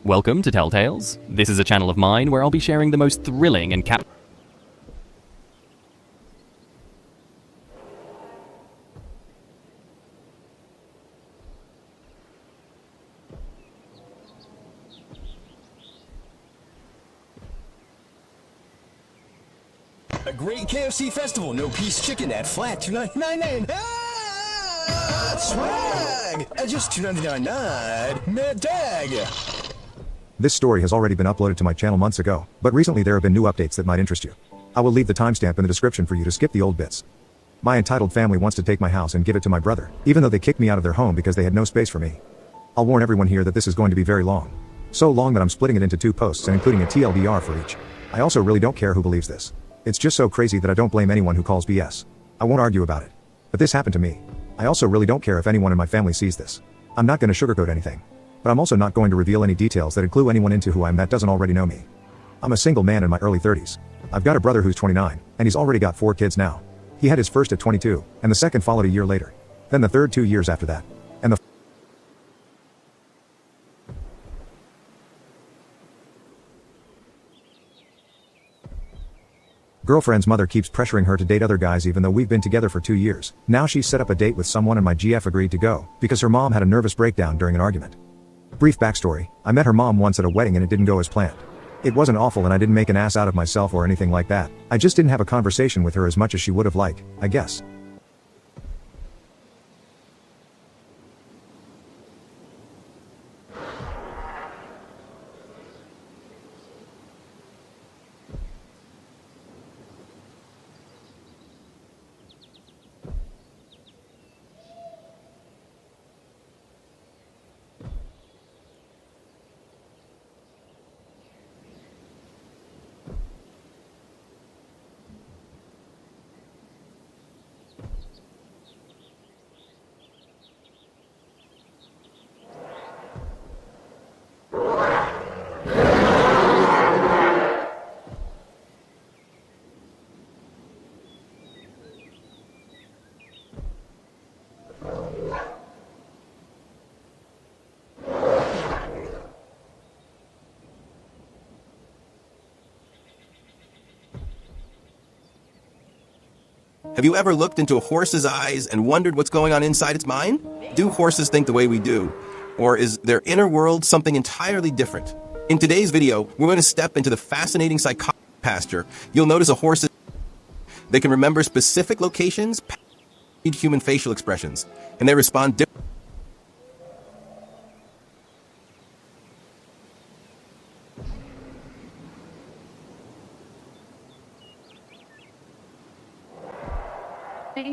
Welcome to Telltales. This is a channel of mine where I'll be sharing the most thrilling and A great KFC festival, no piece chicken at flat $2.99. Ah, swag! At just $2.99. Mad tag! This story has already been uploaded to my channel months ago, but recently there have been new updates that might interest you. I will leave the timestamp in the description for you to skip the old bits. My entitled family wants to take my house and give it to my brother, even though they kicked me out of their home because they had no space for me. I'll warn everyone here that this is going to be very long. So long that I'm splitting it into 2 posts and including a TLDR for each. I also really don't care who believes this. It's just so crazy that I don't blame anyone who calls BS. I won't argue about it. But this happened to me. I also really don't care if anyone in my family sees this. I'm not going to sugarcoat anything. But I'm also not going to reveal any details that include anyone into who I am that doesn't already know me. I'm a single man in my early 30s. I've got a brother who's 29, and he's already got 4 kids now. He had his first at 22, and the second followed a year later. Then the third 2 years after that. And the girlfriend's mother keeps pressuring her to date other guys even though we've been together for 2 years. Now she's set up a date with someone and my GF agreed to go, because her mom had a nervous breakdown during an argument. Brief backstory, I met her mom once at a wedding and it didn't go as planned. It wasn't awful and I didn't make an ass out of myself or anything like that. I just didn't have a conversation with her as much as she would have liked, I guess. Have you ever looked into a horse's eyes and wondered what's going on inside its mind? Do horses think the way we do? Or is their inner world something entirely different? In today's video, we're going to step into the fascinating psychology pasture. You'll notice a horse. They can remember specific locations, read human facial expressions, and they respond differently.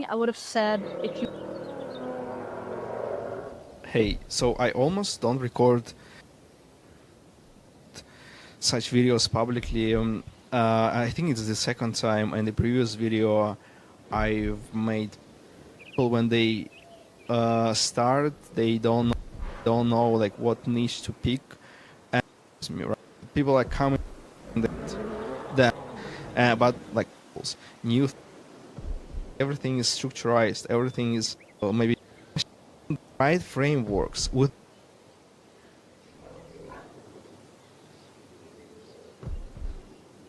I would have said if you. Hey, so I almost don't record such videos publicly. I think it's the second time. In the previous video, I've made people when they start, they don't know like what niche to pick. And people are coming that but like new. Everything is structurized. Everything is maybe right frameworks would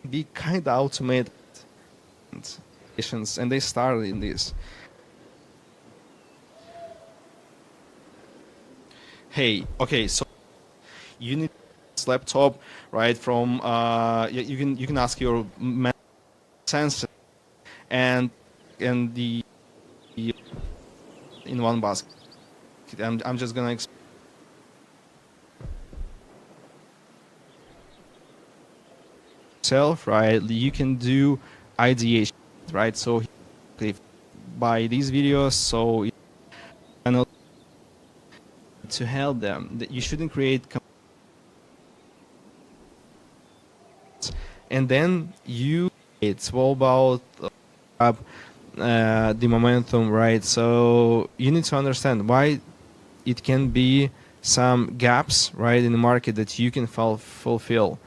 be kind of automated, and they started in this. Hey, okay, so you need this laptop, right? From you can ask your sensor and the in one basket. I'm just gonna self, right? You can do ideation, right? So by these videos, so to help them, that you shouldn't create, and then it's all about the momentum, right? So you need to understand why it can be some gaps, right, in the market that you can fulfill.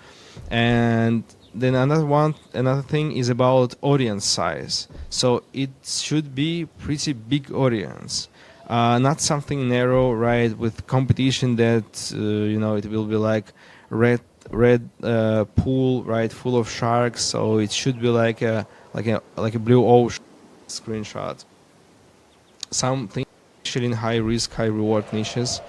And then another thing is about audience size. So it should be pretty big audience, not something narrow, right, with competition that it will be like red pool, right, full of sharks. So it should be like a blue ocean screenshot. Something actually in high risk, high reward niches.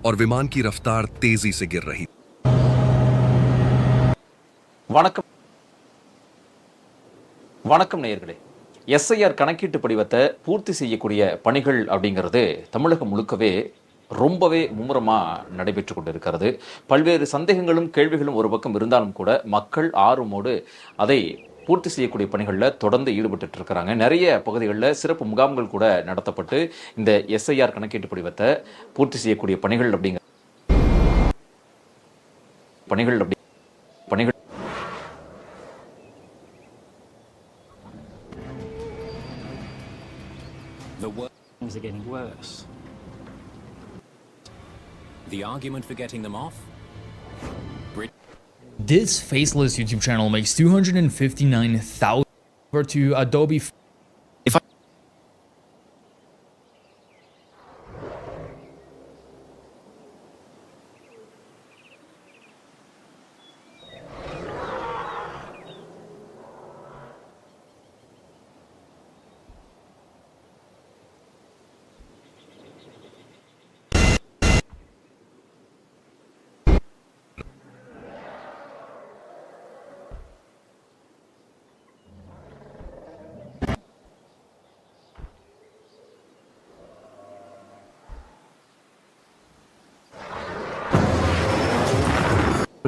और विमान की रफ्तार तेजी से गिर रही। வணக்கம் நேயர்களே. எஸ்ஐஆர் கணக்கீட்டு படிவத்தை பூர்த்தி செய்யக்கூடிய பணிகள் அப்படிங்கிறது தமிழகம் முழுக்கவே ரொம்பவே மும்முரமாக நடைபெற்று கொண்டிருக்கிறது. பல்வேறு சந்தேகங்களும் கேள்விகளும் ஒரு பக்கம் இருந்தாலும் கூட மக்கள் ஆர்வமோடு அதை பூர்த்தி செய்யக்கூடிய பணிகளில் தொடர்ந்து ஈடுபட்டு இருக்கிறாங்க. நிறைய பகுதிகளில் சிறப்பு முகாம்கள் கூட நடத்தப்பட்டு இந்த எஸ்ஐஆர் கணக்கீட்டு படிவத்தை பூர்த்தி செய்யக்கூடிய பணிகள் The things are getting worse. The argument for getting them off? This faceless YouTube channel makes $259,000 over to Adobe.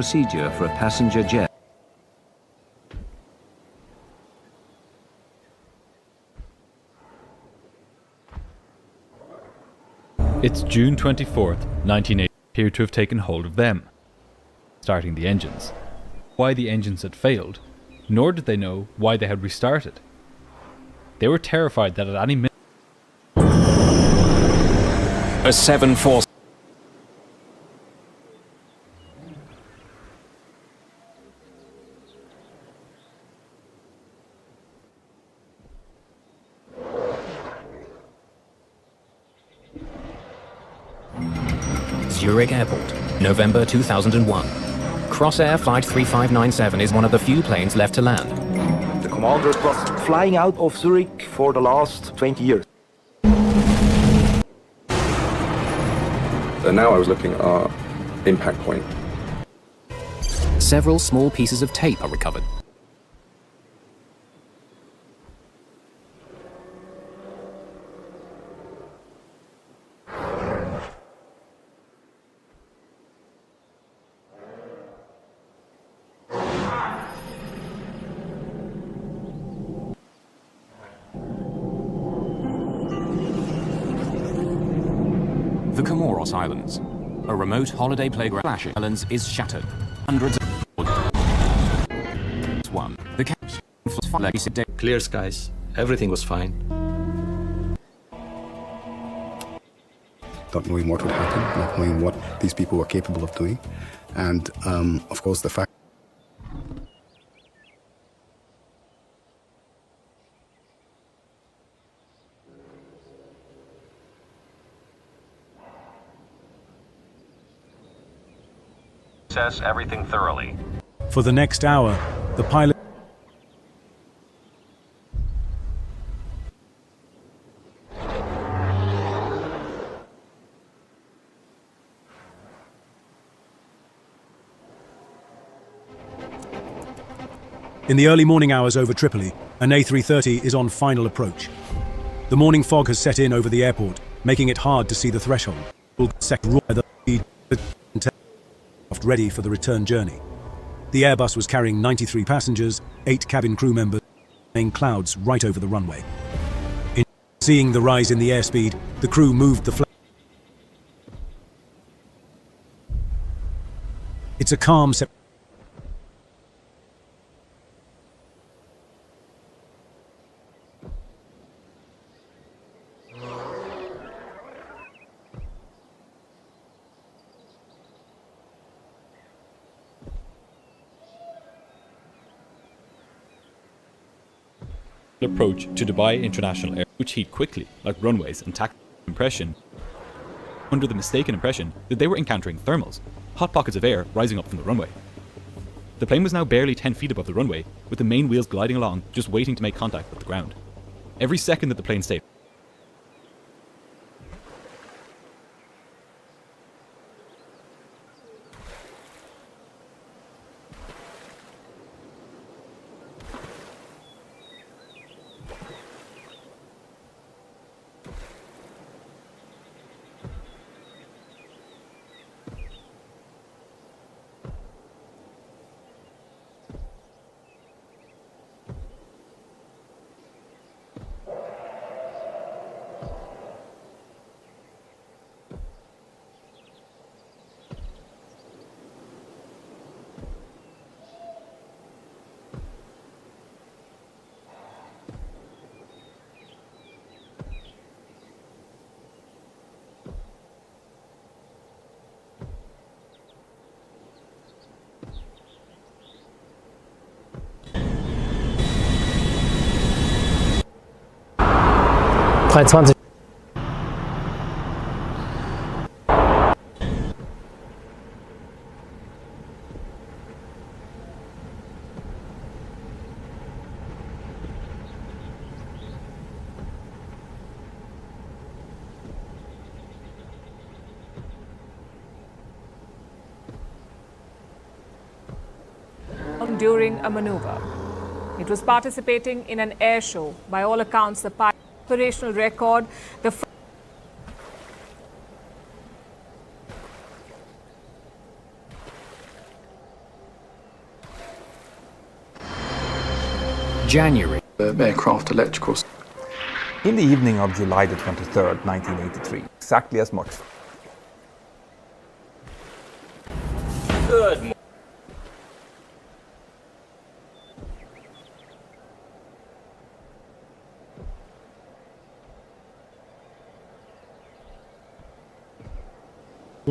Procedure for a passenger jet. It's June 24th, 1980, appear to have taken hold of them, starting the engines. Why the engines had failed, nor did they know why they had restarted. They were terrified that at any minute A 747. Zurich Airport, November 2001. Crossair Flight 3597 is one of the few planes left to land. The commander was flying out of Zurich for the last 20 years. And now I was looking at our impact point. Several small pieces of tape are recovered. The Comoros Islands, a remote holiday playground. Islands is shattered. Hundreds of one. The Clear skies. Everything was fine. Not knowing what would happen, not knowing what these people were capable of doing, and of course the fact. Assess everything thoroughly. For the next hour, the pilot. In the early morning hours over Tripoli, an A330 is on final approach. The morning fog has set in over the airport, making it hard to see the threshold. Ready for the return journey. The Airbus was carrying 93 passengers, 8 cabin crew members, flying clouds right over the runway. In seeing the rise in the airspeed, the crew moved the flag. It's a calm September. approach to Dubai International Airport, which heat quickly, like runways and tactical impression, under the mistaken impression that they were encountering thermals, hot pockets of air rising up from the runway. The plane was now barely 10 feet above the runway, with the main wheels gliding along, just waiting to make contact with the ground. Every second that the plane stayed 320. During a maneuver. It was participating in an air show. By all accounts, the operational record, the January. Aircraft electricals. In the evening of July the 23rd, 1983, exactly as much. Good morning.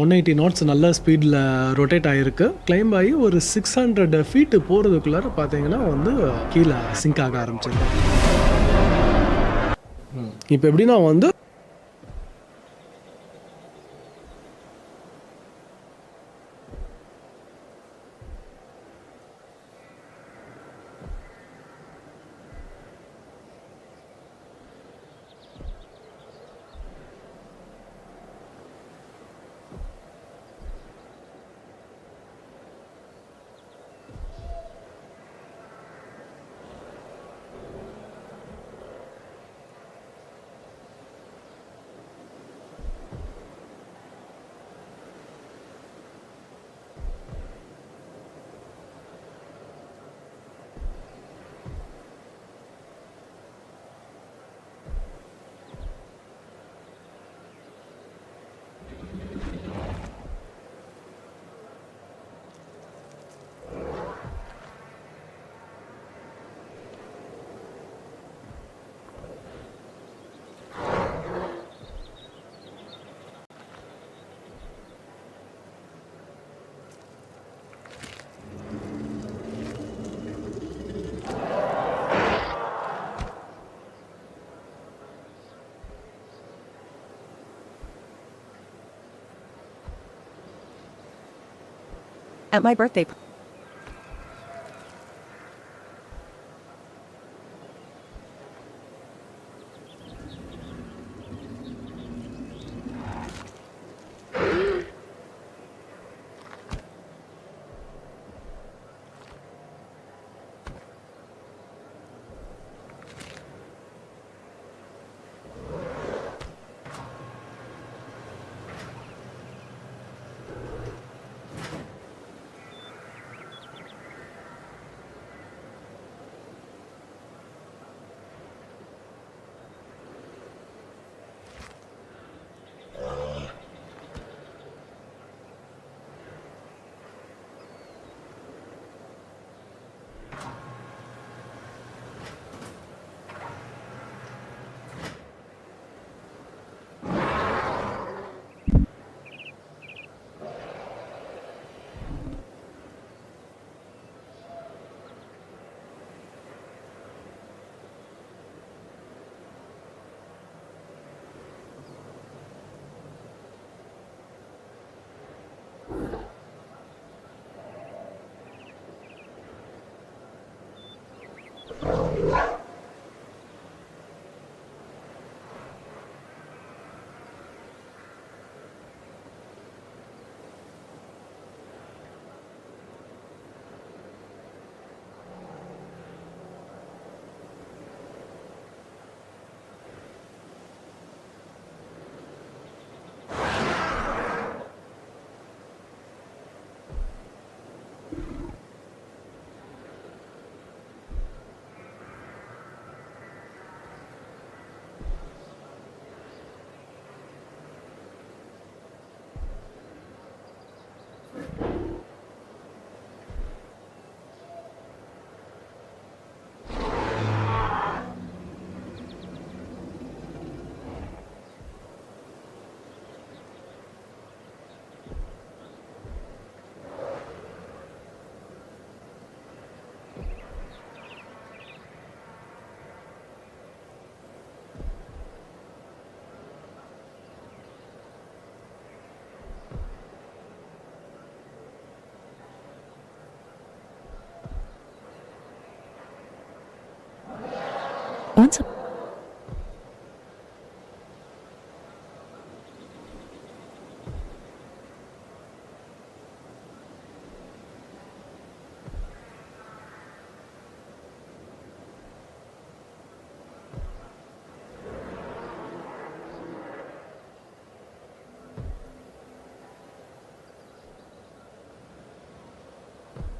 One 180 knots நல்ல ஸ்பீடில் rotate ஆகிருக்கு. Climb ஆகி ஒரு 600 feet போகிறதுக்குள்ளார பார்த்தீங்கன்னா வந்து கீழே sink ஆக ஆரம்பிச்சிருக்கு. இப்போ எப்படின்னா வந்து at my birthday.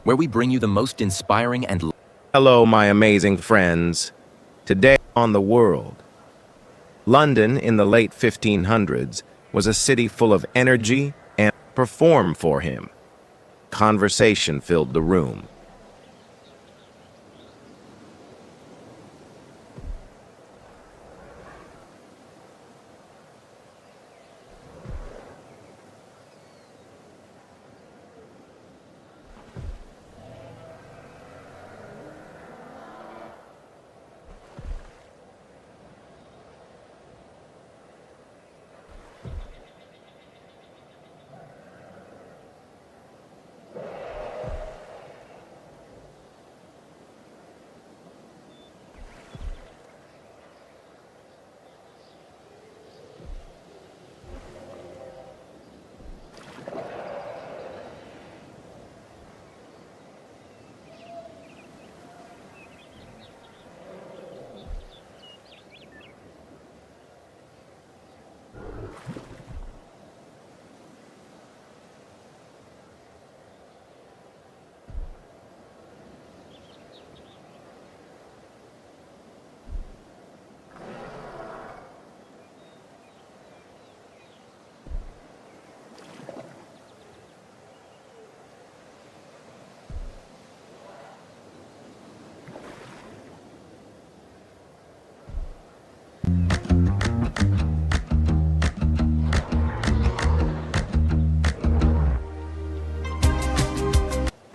where we bring you the most inspiring and... Hello, my amazing friends. Today on the world. London in the late 1500s was a city full of energy and perform for him. Conversation filled the room.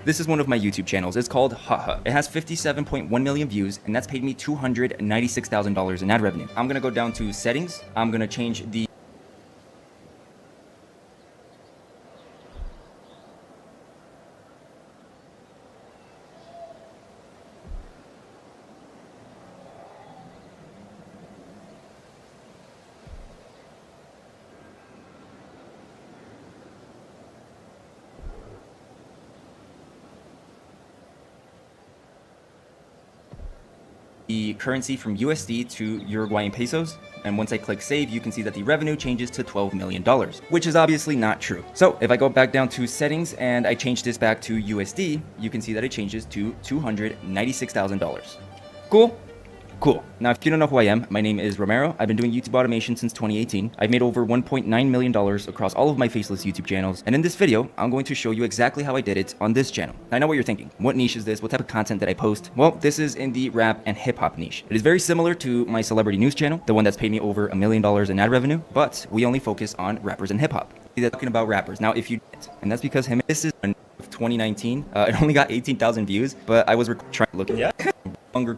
This is one of my YouTube channels. It's called Haha. It has 57.1 million views, and that's paid me $296,000 in ad revenue. I'm gonna go down to settings. I'm gonna change the currency from USD to Uruguayan pesos, and once I click save, you can see that the revenue changes to $12 million, which is obviously not true. So if I go back down to settings and I change this back to USD, you can see that it changes to $296,000. Cool? Cool. Now, if you don't know who I am, my name is Romero. I've been doing YouTube automation since 2018. I've made over $1.9 million across all of my faceless YouTube channels. And in this video, I'm going to show you exactly how I did it on this channel. I know what you're thinking. What niche is this? What type of content did I post? Well, this is in the rap and hip hop niche. It is very similar to my celebrity news channel, the one that's paid me over $1 million in ad revenue, but we only focus on rappers and hip hop. They're talking about rappers. Now, if you didn't, and that's because this is 2019. It only got 18,000 views, but I was trying to look at longer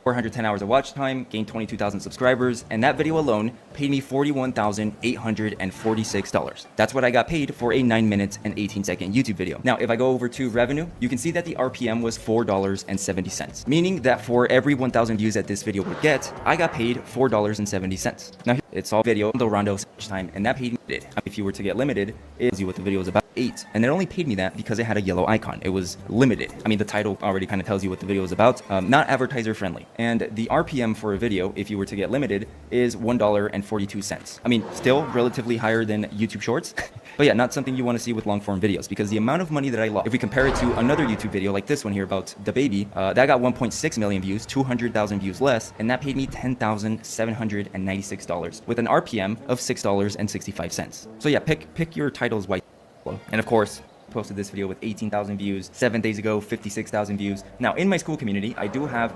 410 hours of watch time, gained 22,000 subscribers, and that video alone paid me $41,846. That's what I got paid for a 9 minutes and 18-second YouTube video. Now, if I go over to revenue, you can see that the RPM was $4.70, meaning that for every 1,000 views that this video would get, I got paid $4.70. Now, it's all video, the rondo time, and that paid me. If you were to get limited, it tells you what the video is about. 8, and it only paid me that because it had a yellow icon. It was limited. I mean, the title already kind of tells you what the video is about. Not advertiser friendly. And the RPM for a video, if you were to get limited, is $1.42. I mean, still relatively higher than YouTube Shorts, but yeah, not something you want to see with long form videos, because the amount of money that I lost, if we compare it to another YouTube video like this one here about the baby, that got 1.6 million views, 200,000 views less, and that paid me $10,796 with an RPM of $6.65. So yeah, pick your titles wisely. And of course, posted this video with 18,000 views, 7 days ago, 56,000 views. Now, in my school community, I do have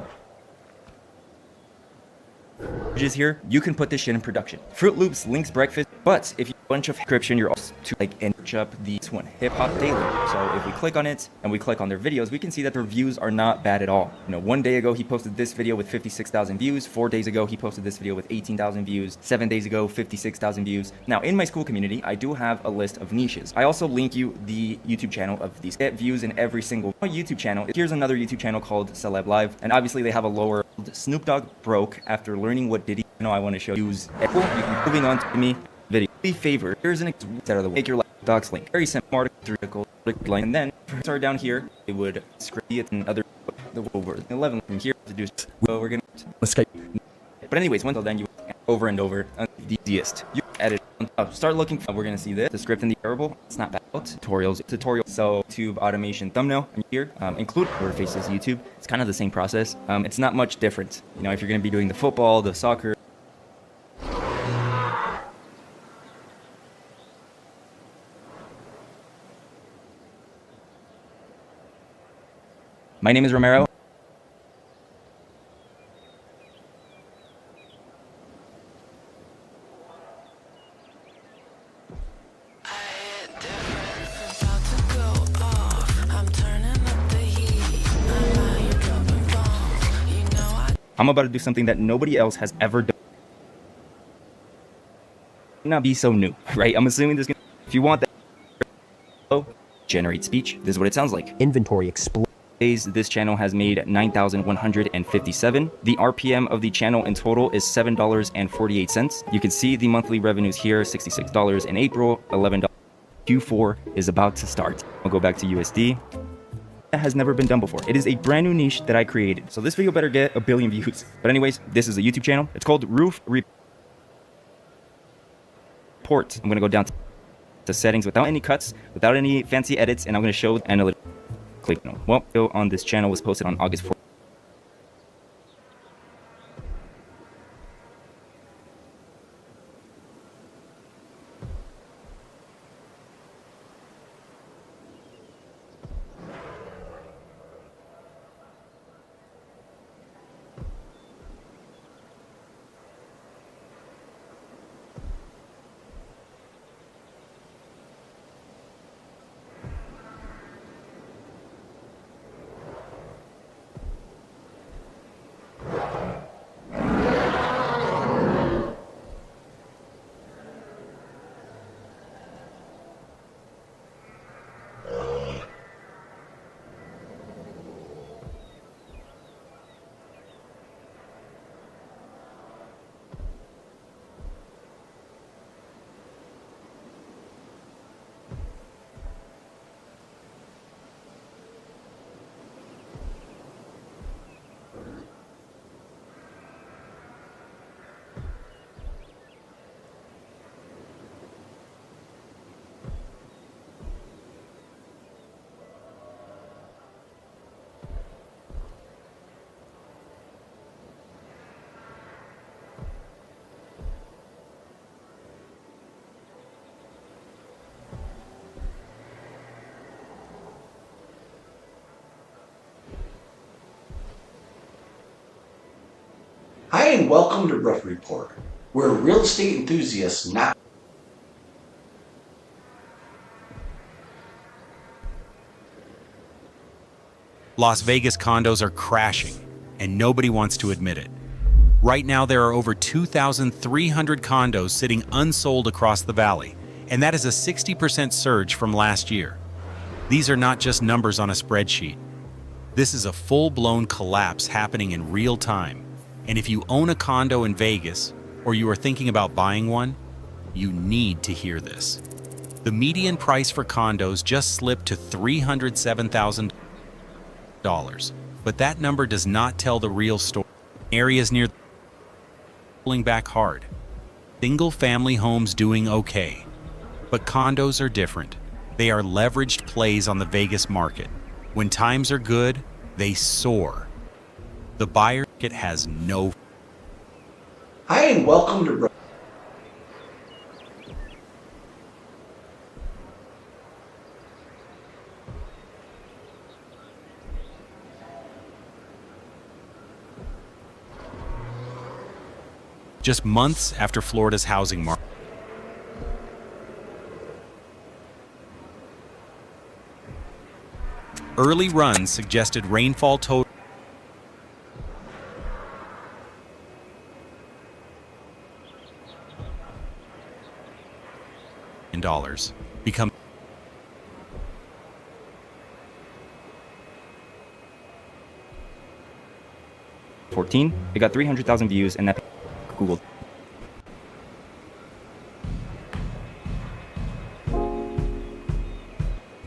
here. You can put this shit in production. Fruit Loops, Link's Breakfast, but if you have a bunch of encryption, you're also to search up this one, Hip Hop Daily. So if we click on it and we click on their videos, we can see that their views are not bad at all. 1 day ago, he posted this video with 56,000 views. 4 days ago, he posted this video with 18,000 views. 7 days ago, 56,000 views. Now, in my school community, I do have a list of niches. I also link you the YouTube channel of these. Get views in every single YouTube channel. Here's another YouTube channel called Celeb Live, and obviously they have a lower. Snoop Dogg broke after learning what Diddy. I want to show you. Moving on to me video. Be favor. Here's an out of the way. Make your docs link. Very simple article line, and then start down here. It would script it and other over 11 from here to do. So we're gonna escape. But anyways, until then, you over and over the easiest. edit. Start looking. We're gonna see this. The script in the variable. It's not bad. Tutorials. So YouTube automation thumbnail here. Include where it faces YouTube. It's kind of the same process. It's not much different. You know, if you're gonna be doing the football, the soccer. My name is Romero. I'm about to do something that nobody else has ever done. Not be so new, right? I'm assuming there's gonna, if you want that, generate speech. This is what it sounds like. Inventory explode. This channel has made 9,157. The RPM of the channel in total is $7.48. You can see the monthly revenues here, $66 in April, $11. Q4 is about to start. I'll go back to USD. That has never been done before. It is a brand new niche that I created. So this video better get 1 billion views. But anyways, this is a YouTube channel. It's called Roof Report. I'm gonna go down to settings without any cuts, without any fancy edits, and I'm gonna show analytics. Click no. Well, video on this channel was posted on August 4th. Hi and welcome to Roof Report, where real estate enthusiasts not Las Vegas condos are crashing, and nobody wants to admit it. Right now, there are over 2,300 condos sitting unsold across the valley, and that is a 60% surge from last year. These are not just numbers on a spreadsheet. This is a full-blown collapse happening in real time. And if you own a condo in Vegas, or you are thinking about buying one, you need to hear this. The median price for condos just slipped to $307,000. But that number does not tell the real story. Areas near pulling back hard. Single-family homes doing okay. But condos are different. They are leveraged plays on the Vegas market. When times are good, they soar. The buyer market has no. Hi and welcome to Just months after Florida's housing market. Early runs suggested rainfall total dollars become $14. It got 300,000 views, and that Google.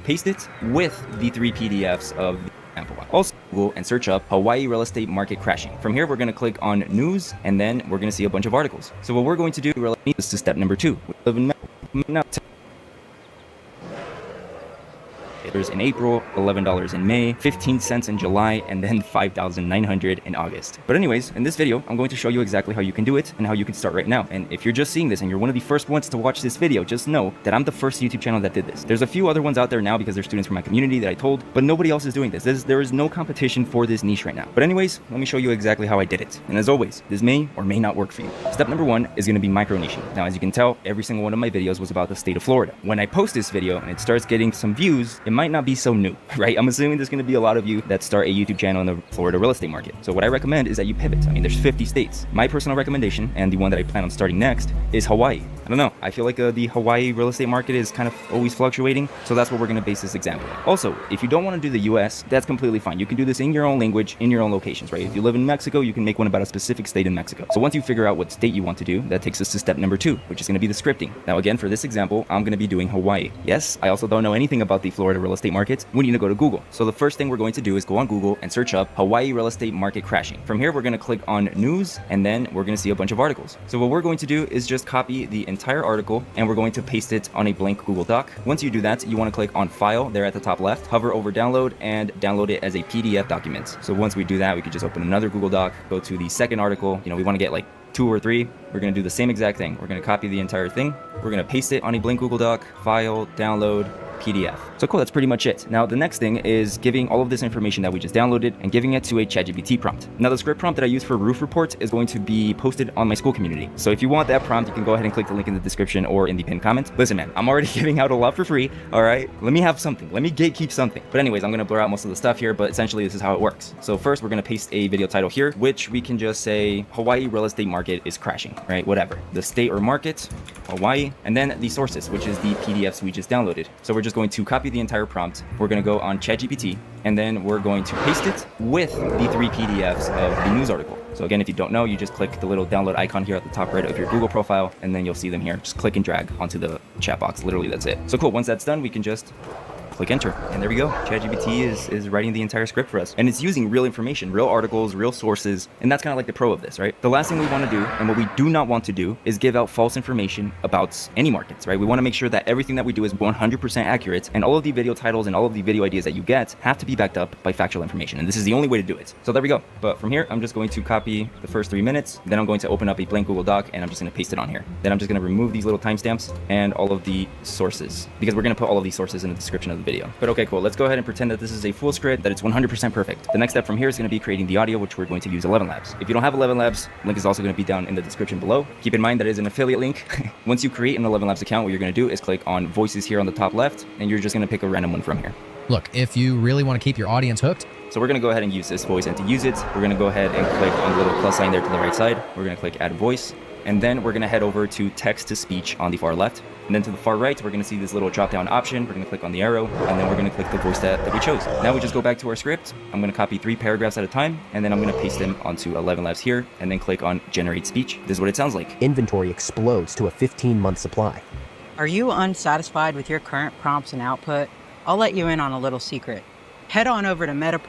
Paste it with the 3 PDFs of the sample. Also, Google and search up Hawaii real estate market crashing. From here, we're going to click on news, and then we're going to see a bunch of articles. So what we're going to do is to step number 2. We live in in April, $11 in May, 15 cents in July, and then 5,900 in August. But anyways, in this video, I'm going to show you exactly how you can do it and how you can start right now. And if you're just seeing this and you're one of the first ones to watch this video, just know that I'm the first YouTube channel that did this. There's a few other ones out there now because they're students from my community that I told, but nobody else is doing this. There is no competition for this niche right now. But anyways, let me show you exactly how I did it. And as always, this may or may not work for you. Step number 1 is going to be micro niching. Now, as you can tell, every single one of my videos was about the state of Florida. When I post this video and it starts getting some views, it might not be so new, right? I'm assuming there's going to be a lot of you that start a YouTube channel in the Florida real estate market. So what I recommend is that you pivot. I mean, there's 50 states. My personal recommendation, and the one that I plan on starting next, is Hawaii. I don't know. I feel like the Hawaii real estate market is kind of always fluctuating. So that's what we're going to base this example on. Also, if you don't want to do the US, that's completely fine. You can do this in your own language, in your own locations, right? If you live in Mexico, you can make one about a specific state in Mexico. So once you figure out what state you want to do, that takes us to step number 2, which is going to be the scripting. Now, again, for this example, I'm going to be doing Hawaii. Yes, I also don't know anything about the Florida real estate market. We need to go to Google. So the first thing we're going to do is go on Google and search up Hawaii real estate market crashing. From here, we're going to click on news, and then we're going to see a bunch of articles. So what we're going to do is just copy the entire article, and we're going to paste it on a blank Google Doc. Once you do that, you want to click on File there at the top left, hover over Download, and download it as a PDF document. So once we do that, we can just open another Google Doc, go to the second article. You know, we want to get like 2 or 3. We're going to do the same exact thing. We're going to copy the entire thing. We're going to paste it on a blank Google Doc, File, Download, PDF. So cool, that's pretty much it. Now the next thing is giving all of this information that we just downloaded and giving it to a ChatGPT prompt. Now the script prompt that I use for Roof Report is going to be posted on my school community. So if you want that prompt, you can go ahead and click the link in the description or in the pinned comment. Listen man, I'm already giving out a lot for free, all right? Let me have something, let me gatekeep something. But anyways, I'm gonna blur out most of the stuff here, but essentially this is how it works. So first we're gonna paste a video title here, which we can just say Hawaii real estate market is crashing, right? Whatever. The state or market, Hawaii, and then the sources, which is the PDFs we just downloaded. So we're just going to copy the entire prompt. We're going to go on ChatGPT, and then we're going to paste it with the 3 PDFs of the news article. So again, if you don't know, you just click the little download icon here at the top right of your Google profile, and then you'll see them here. Just click and drag onto the chat box. Literally, that's it. So cool. Once that's done, we can just click enter, and there we go. ChatGPT is writing the entire script for us, and it's using real information, real articles, real sources, and that's kind of like the pro of this, right? The last thing we want to do, and what we do not want to do, is give out false information about any markets, right? We want to make sure that everything that we do is 100% accurate, and all of the video titles and all of the video ideas that you get have to be backed up by factual information, and this is the only way to do it. So there we go. But from here, I'm just going to copy the first 3 minutes, then I'm going to open up a blank Google Doc, and I'm just going to paste it on here. Then I'm just going to remove these little timestamps and all of the sources, because we're going to put all of these sources in the description of the video. But okay, cool. Let's go ahead and pretend that this is a full script, that it's 100% perfect. The next step from here is going to be creating the audio, which we're going to use 11 Labs. If you don't have 11 Labs, link is also going to be down in the description below. Keep in mind that it is an affiliate link. Once you create an 11 Labs account, what you're going to do is click on voices here on the top left, and you're just going to pick a random one from here. Look, if you really want to keep your audience hooked, so we're going to go ahead and use this voice, and to use it, we're going to go ahead and click on the little plus sign there to the right side. We're going to click add voice, and then we're going to head over to text to speech on the far left. And then to the far right, we're going to see this little drop down option. We're going to click on the arrow, and then we're going to click the voice that we chose. Now we just go back to our script. I'm going to copy 3 paragraphs at a time, and then I'm going to paste them onto 11 Labs here, and then click on generate speech. This is what it sounds like. Inventory explodes to a 15-month supply. Are you unsatisfied with your current prompts and output? I'll let you in on a little secret. Head on over to Meta.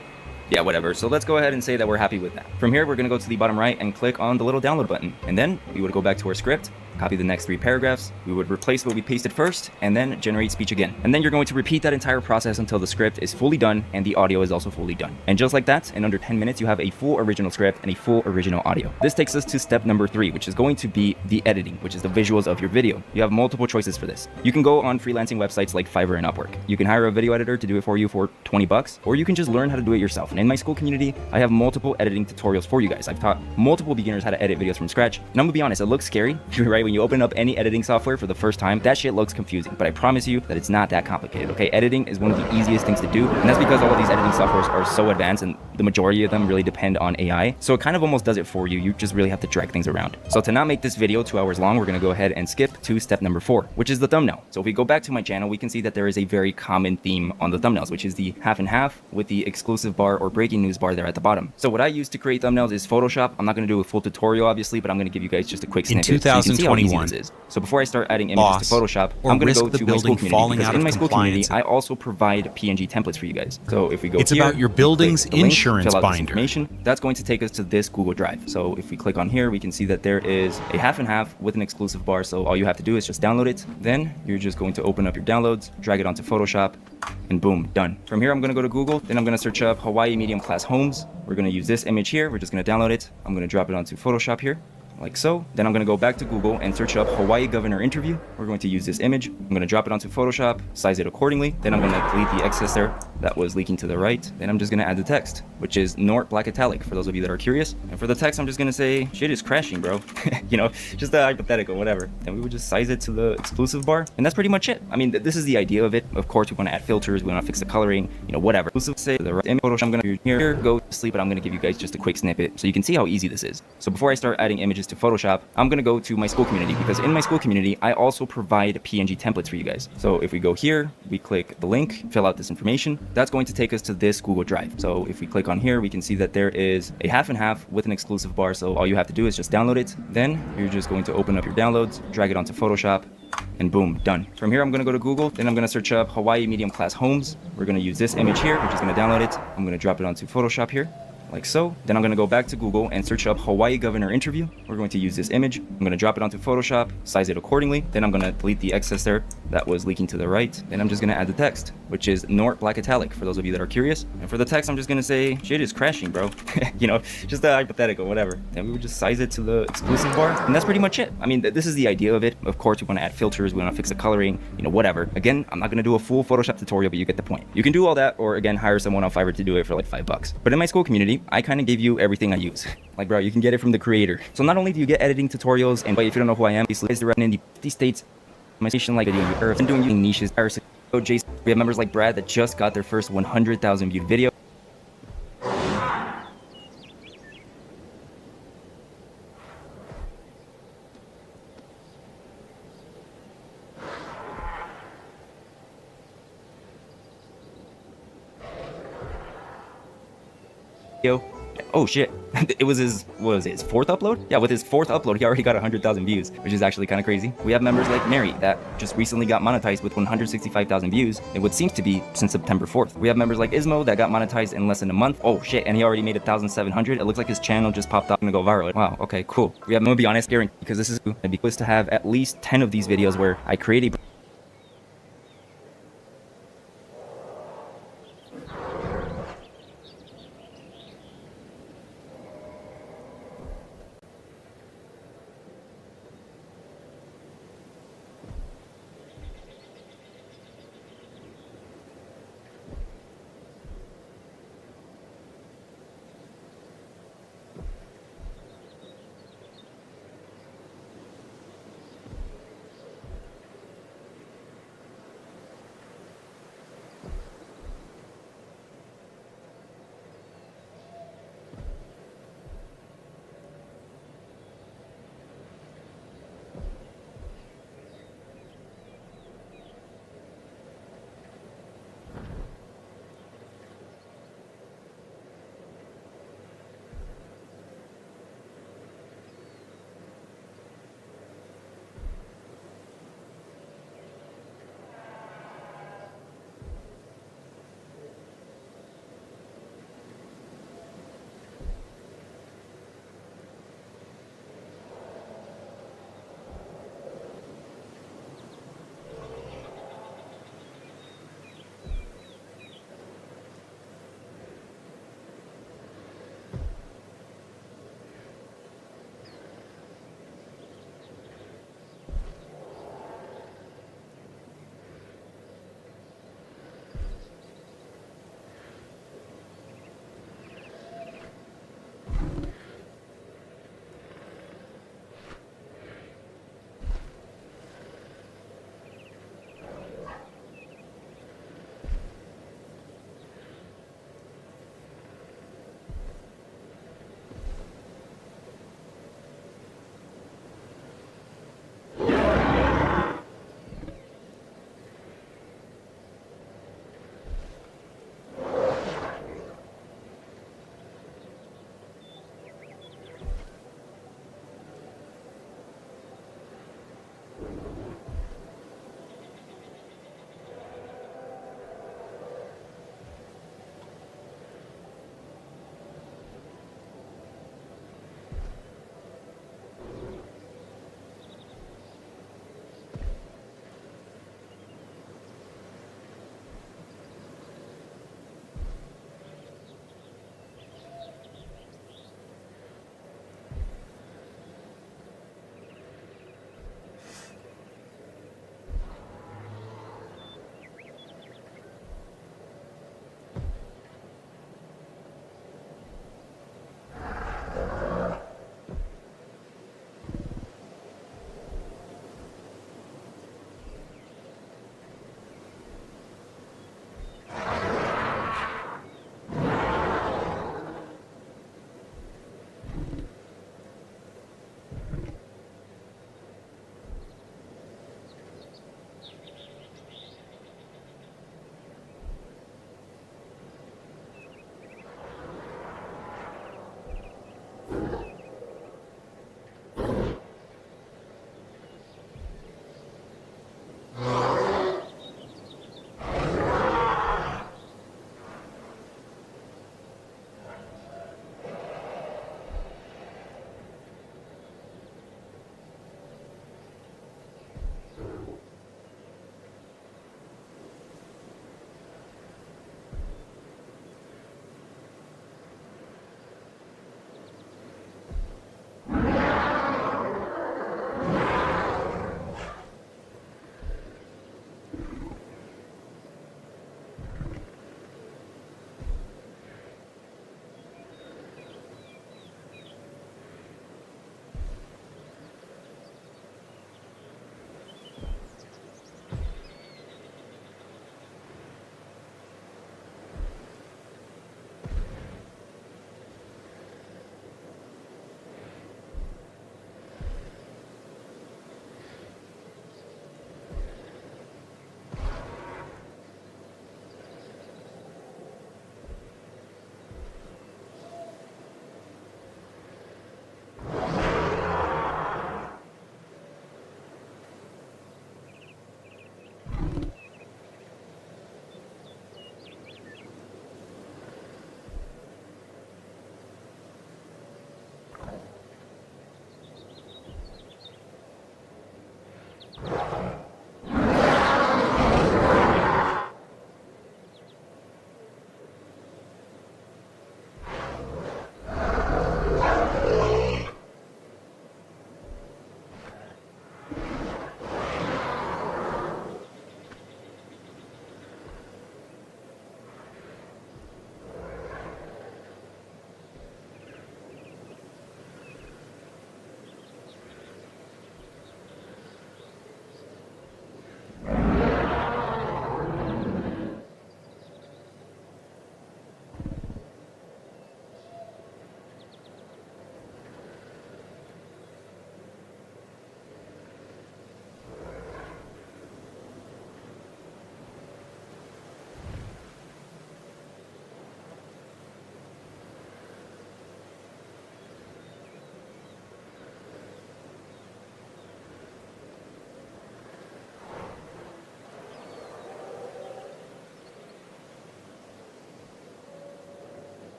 Yeah, whatever. So let's go ahead and say that we're happy with that. From here, we're going to go to the bottom right and click on the little download button. And then we would go back to our script, copy the next 3 paragraphs. We would replace what we pasted first, and then generate speech again. And then you're going to repeat that entire process until the script is fully done and the audio is also fully done. And just like that, in under 10 minutes, you have a full original script and a full original audio. This takes us to step number 3, which is going to be the editing, which is the visuals of your video. You have multiple choices for this. You can go on freelancing websites like Fiverr and Upwork. You can hire a video editor to do it for you for 20 bucks, or you can just learn how to do it yourself. And in my school community, I have multiple editing tutorials for you guys. I've taught multiple beginners how to edit videos from scratch. And I'm gonna be honest, it looks scary, right? When you open up any editing software for the first time, that shit looks confusing. But I promise you that it's not that complicated, okay? Editing is one of the easiest things to do. And that's because all of these editing softwares are so advanced, and the majority of them really depend on AI. So it kind of almost does it for you. You just really have to drag things around. So to not make this video 2 hours long, we're gonna go ahead and skip to step number 4, which is the thumbnail. So if we go back to my channel, we can see that there is a very common theme on the thumbnails, which is the half and half with the exclusive bar or breaking news bar there at the bottom. So what I use to create thumbnails is Photoshop. I'm not going to do a full tutorial, obviously, but I'm going to give you guys just a quick snippet. In 2012, how easy 21. this is. So before I start adding images Loss, to Photoshop, or I'm going to risk go the to my building school community falling because out in of my school community, compliance. I also provide PNG templates for you guys. So if we go It's here, about your we click building's the link, insurance fill out this binder. information. That's going to take us to this Google Drive. So if we click on here, we can see that there is a half and half with an exclusive bar. So all you have to do is just download it. Then you're just going to open up your downloads, drag it onto Photoshop, and boom, done. From here, I'm going to go to Google. Then I'm going to search up Hawaii medium class homes. We're going to use this image here. We're just going to download it. I'm going to drop it onto Photoshop here, like so. Then I'm going to go back to Google and search up Hawaii governor interview. We're going to use this image. I'm going to drop it onto Photoshop, size it accordingly. Then I'm going to delete the excess there that was leaking to the right. Then I'm just going to add the text, which is Nort black italic for those of you that are curious. And for the text, I'm just going to say, shit is crashing, bro. You know, just a hypothetical, whatever. Then we would just size it to the exclusive bar. And that's pretty much it. I mean, this is the idea of it. Of course, we want to add filters. We want to fix the coloring, you know, whatever. Exclusive, say the right image. Photoshop, I'm going to here, go to sleep, but I'm going to give you guys just a quick snippet so you can see how easy this is. So before I start adding images to Photoshop, I'm going to go to my school community because in my school community, I also provide PNG templates for you guys. So if we go here, we click the link, fill out this information. That's going to take us to this Google Drive. So if we click on here, we can see that there is a half and half with an exclusive bar. So all you have to do is just download it. Then you're just going to open up your downloads, drag it onto Photoshop, and boom, done. From here, I'm going to go to Google. Then I'm going to search up Hawaii medium class homes. We're going to use this image here. We're just going to download it. I'm going to drop it onto Photoshop here, like so. Then I'm going to go back to Google and search up Hawaii governor interview. We're going to use this image. I'm going to drop it onto Photoshop, size it accordingly. Then I'm going to delete the excess there that was leaking to the right. Then I'm just going to add the text, which is Nort black italic for those of you that are curious. And for the text, I'm just going to say, shit is crashing, bro. You know, just a hypothetical, whatever. Then we would just size it to the exclusive bar. And that's pretty much it. I mean, this is the idea of it. Of course, we want to add filters. We want to fix the coloring, you know, whatever. Again, I'm not going to do a full Photoshop tutorial, but you get the point. You can do all that, or again, hire someone on Fiverr to do it for like $5. But in my school community, I kind of gave you everything I use. Like, bro, you can get it from the creator. So not only do you get editing tutorials, and if you don't know who I am, he's in the 50 states, my station like video, Earth, and doing niches. Jason, we have members like Brad that just got their first 100,000 viewed video. Oh shit, it was his, what was it, his fourth upload? Yeah, with his fourth upload, he already got 100,000 views, which is actually kind of crazy. We have members like Mary that just recently got monetized with 165,000 views in what seems to be since September 4th. We have members like Ismo that got monetized in less than a month. Oh shit, and he already made 1,700. It looks like his channel just popped up and go viral. Wow, okay, cool. We have, I'm gonna be honest, guarantee, because this is, it'd be cool to have at least 10 of these videos where I create a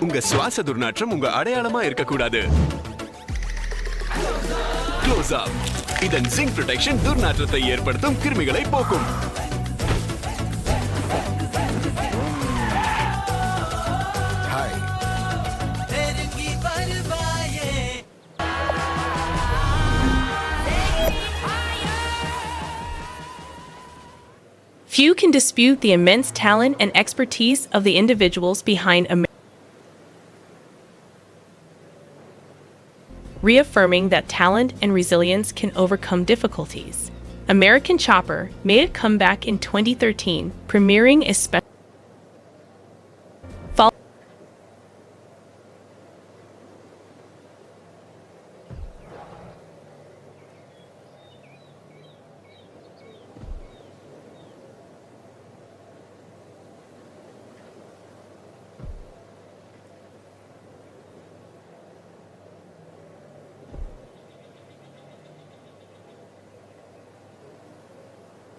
உங்க சுவாச துர்நாற்றம் உங்க அடையாளமா இருக்க கூடாது. Close up. இதன் zinc protection துர்நாற்றத்தை ஏற்படுத்தும் கிருமிகளை போக்கும். Hi. Few can dispute the immense talent and expertise of the individuals behind reaffirming that talent and resilience can overcome difficulties. American Chopper made a comeback in 2013, premiering a special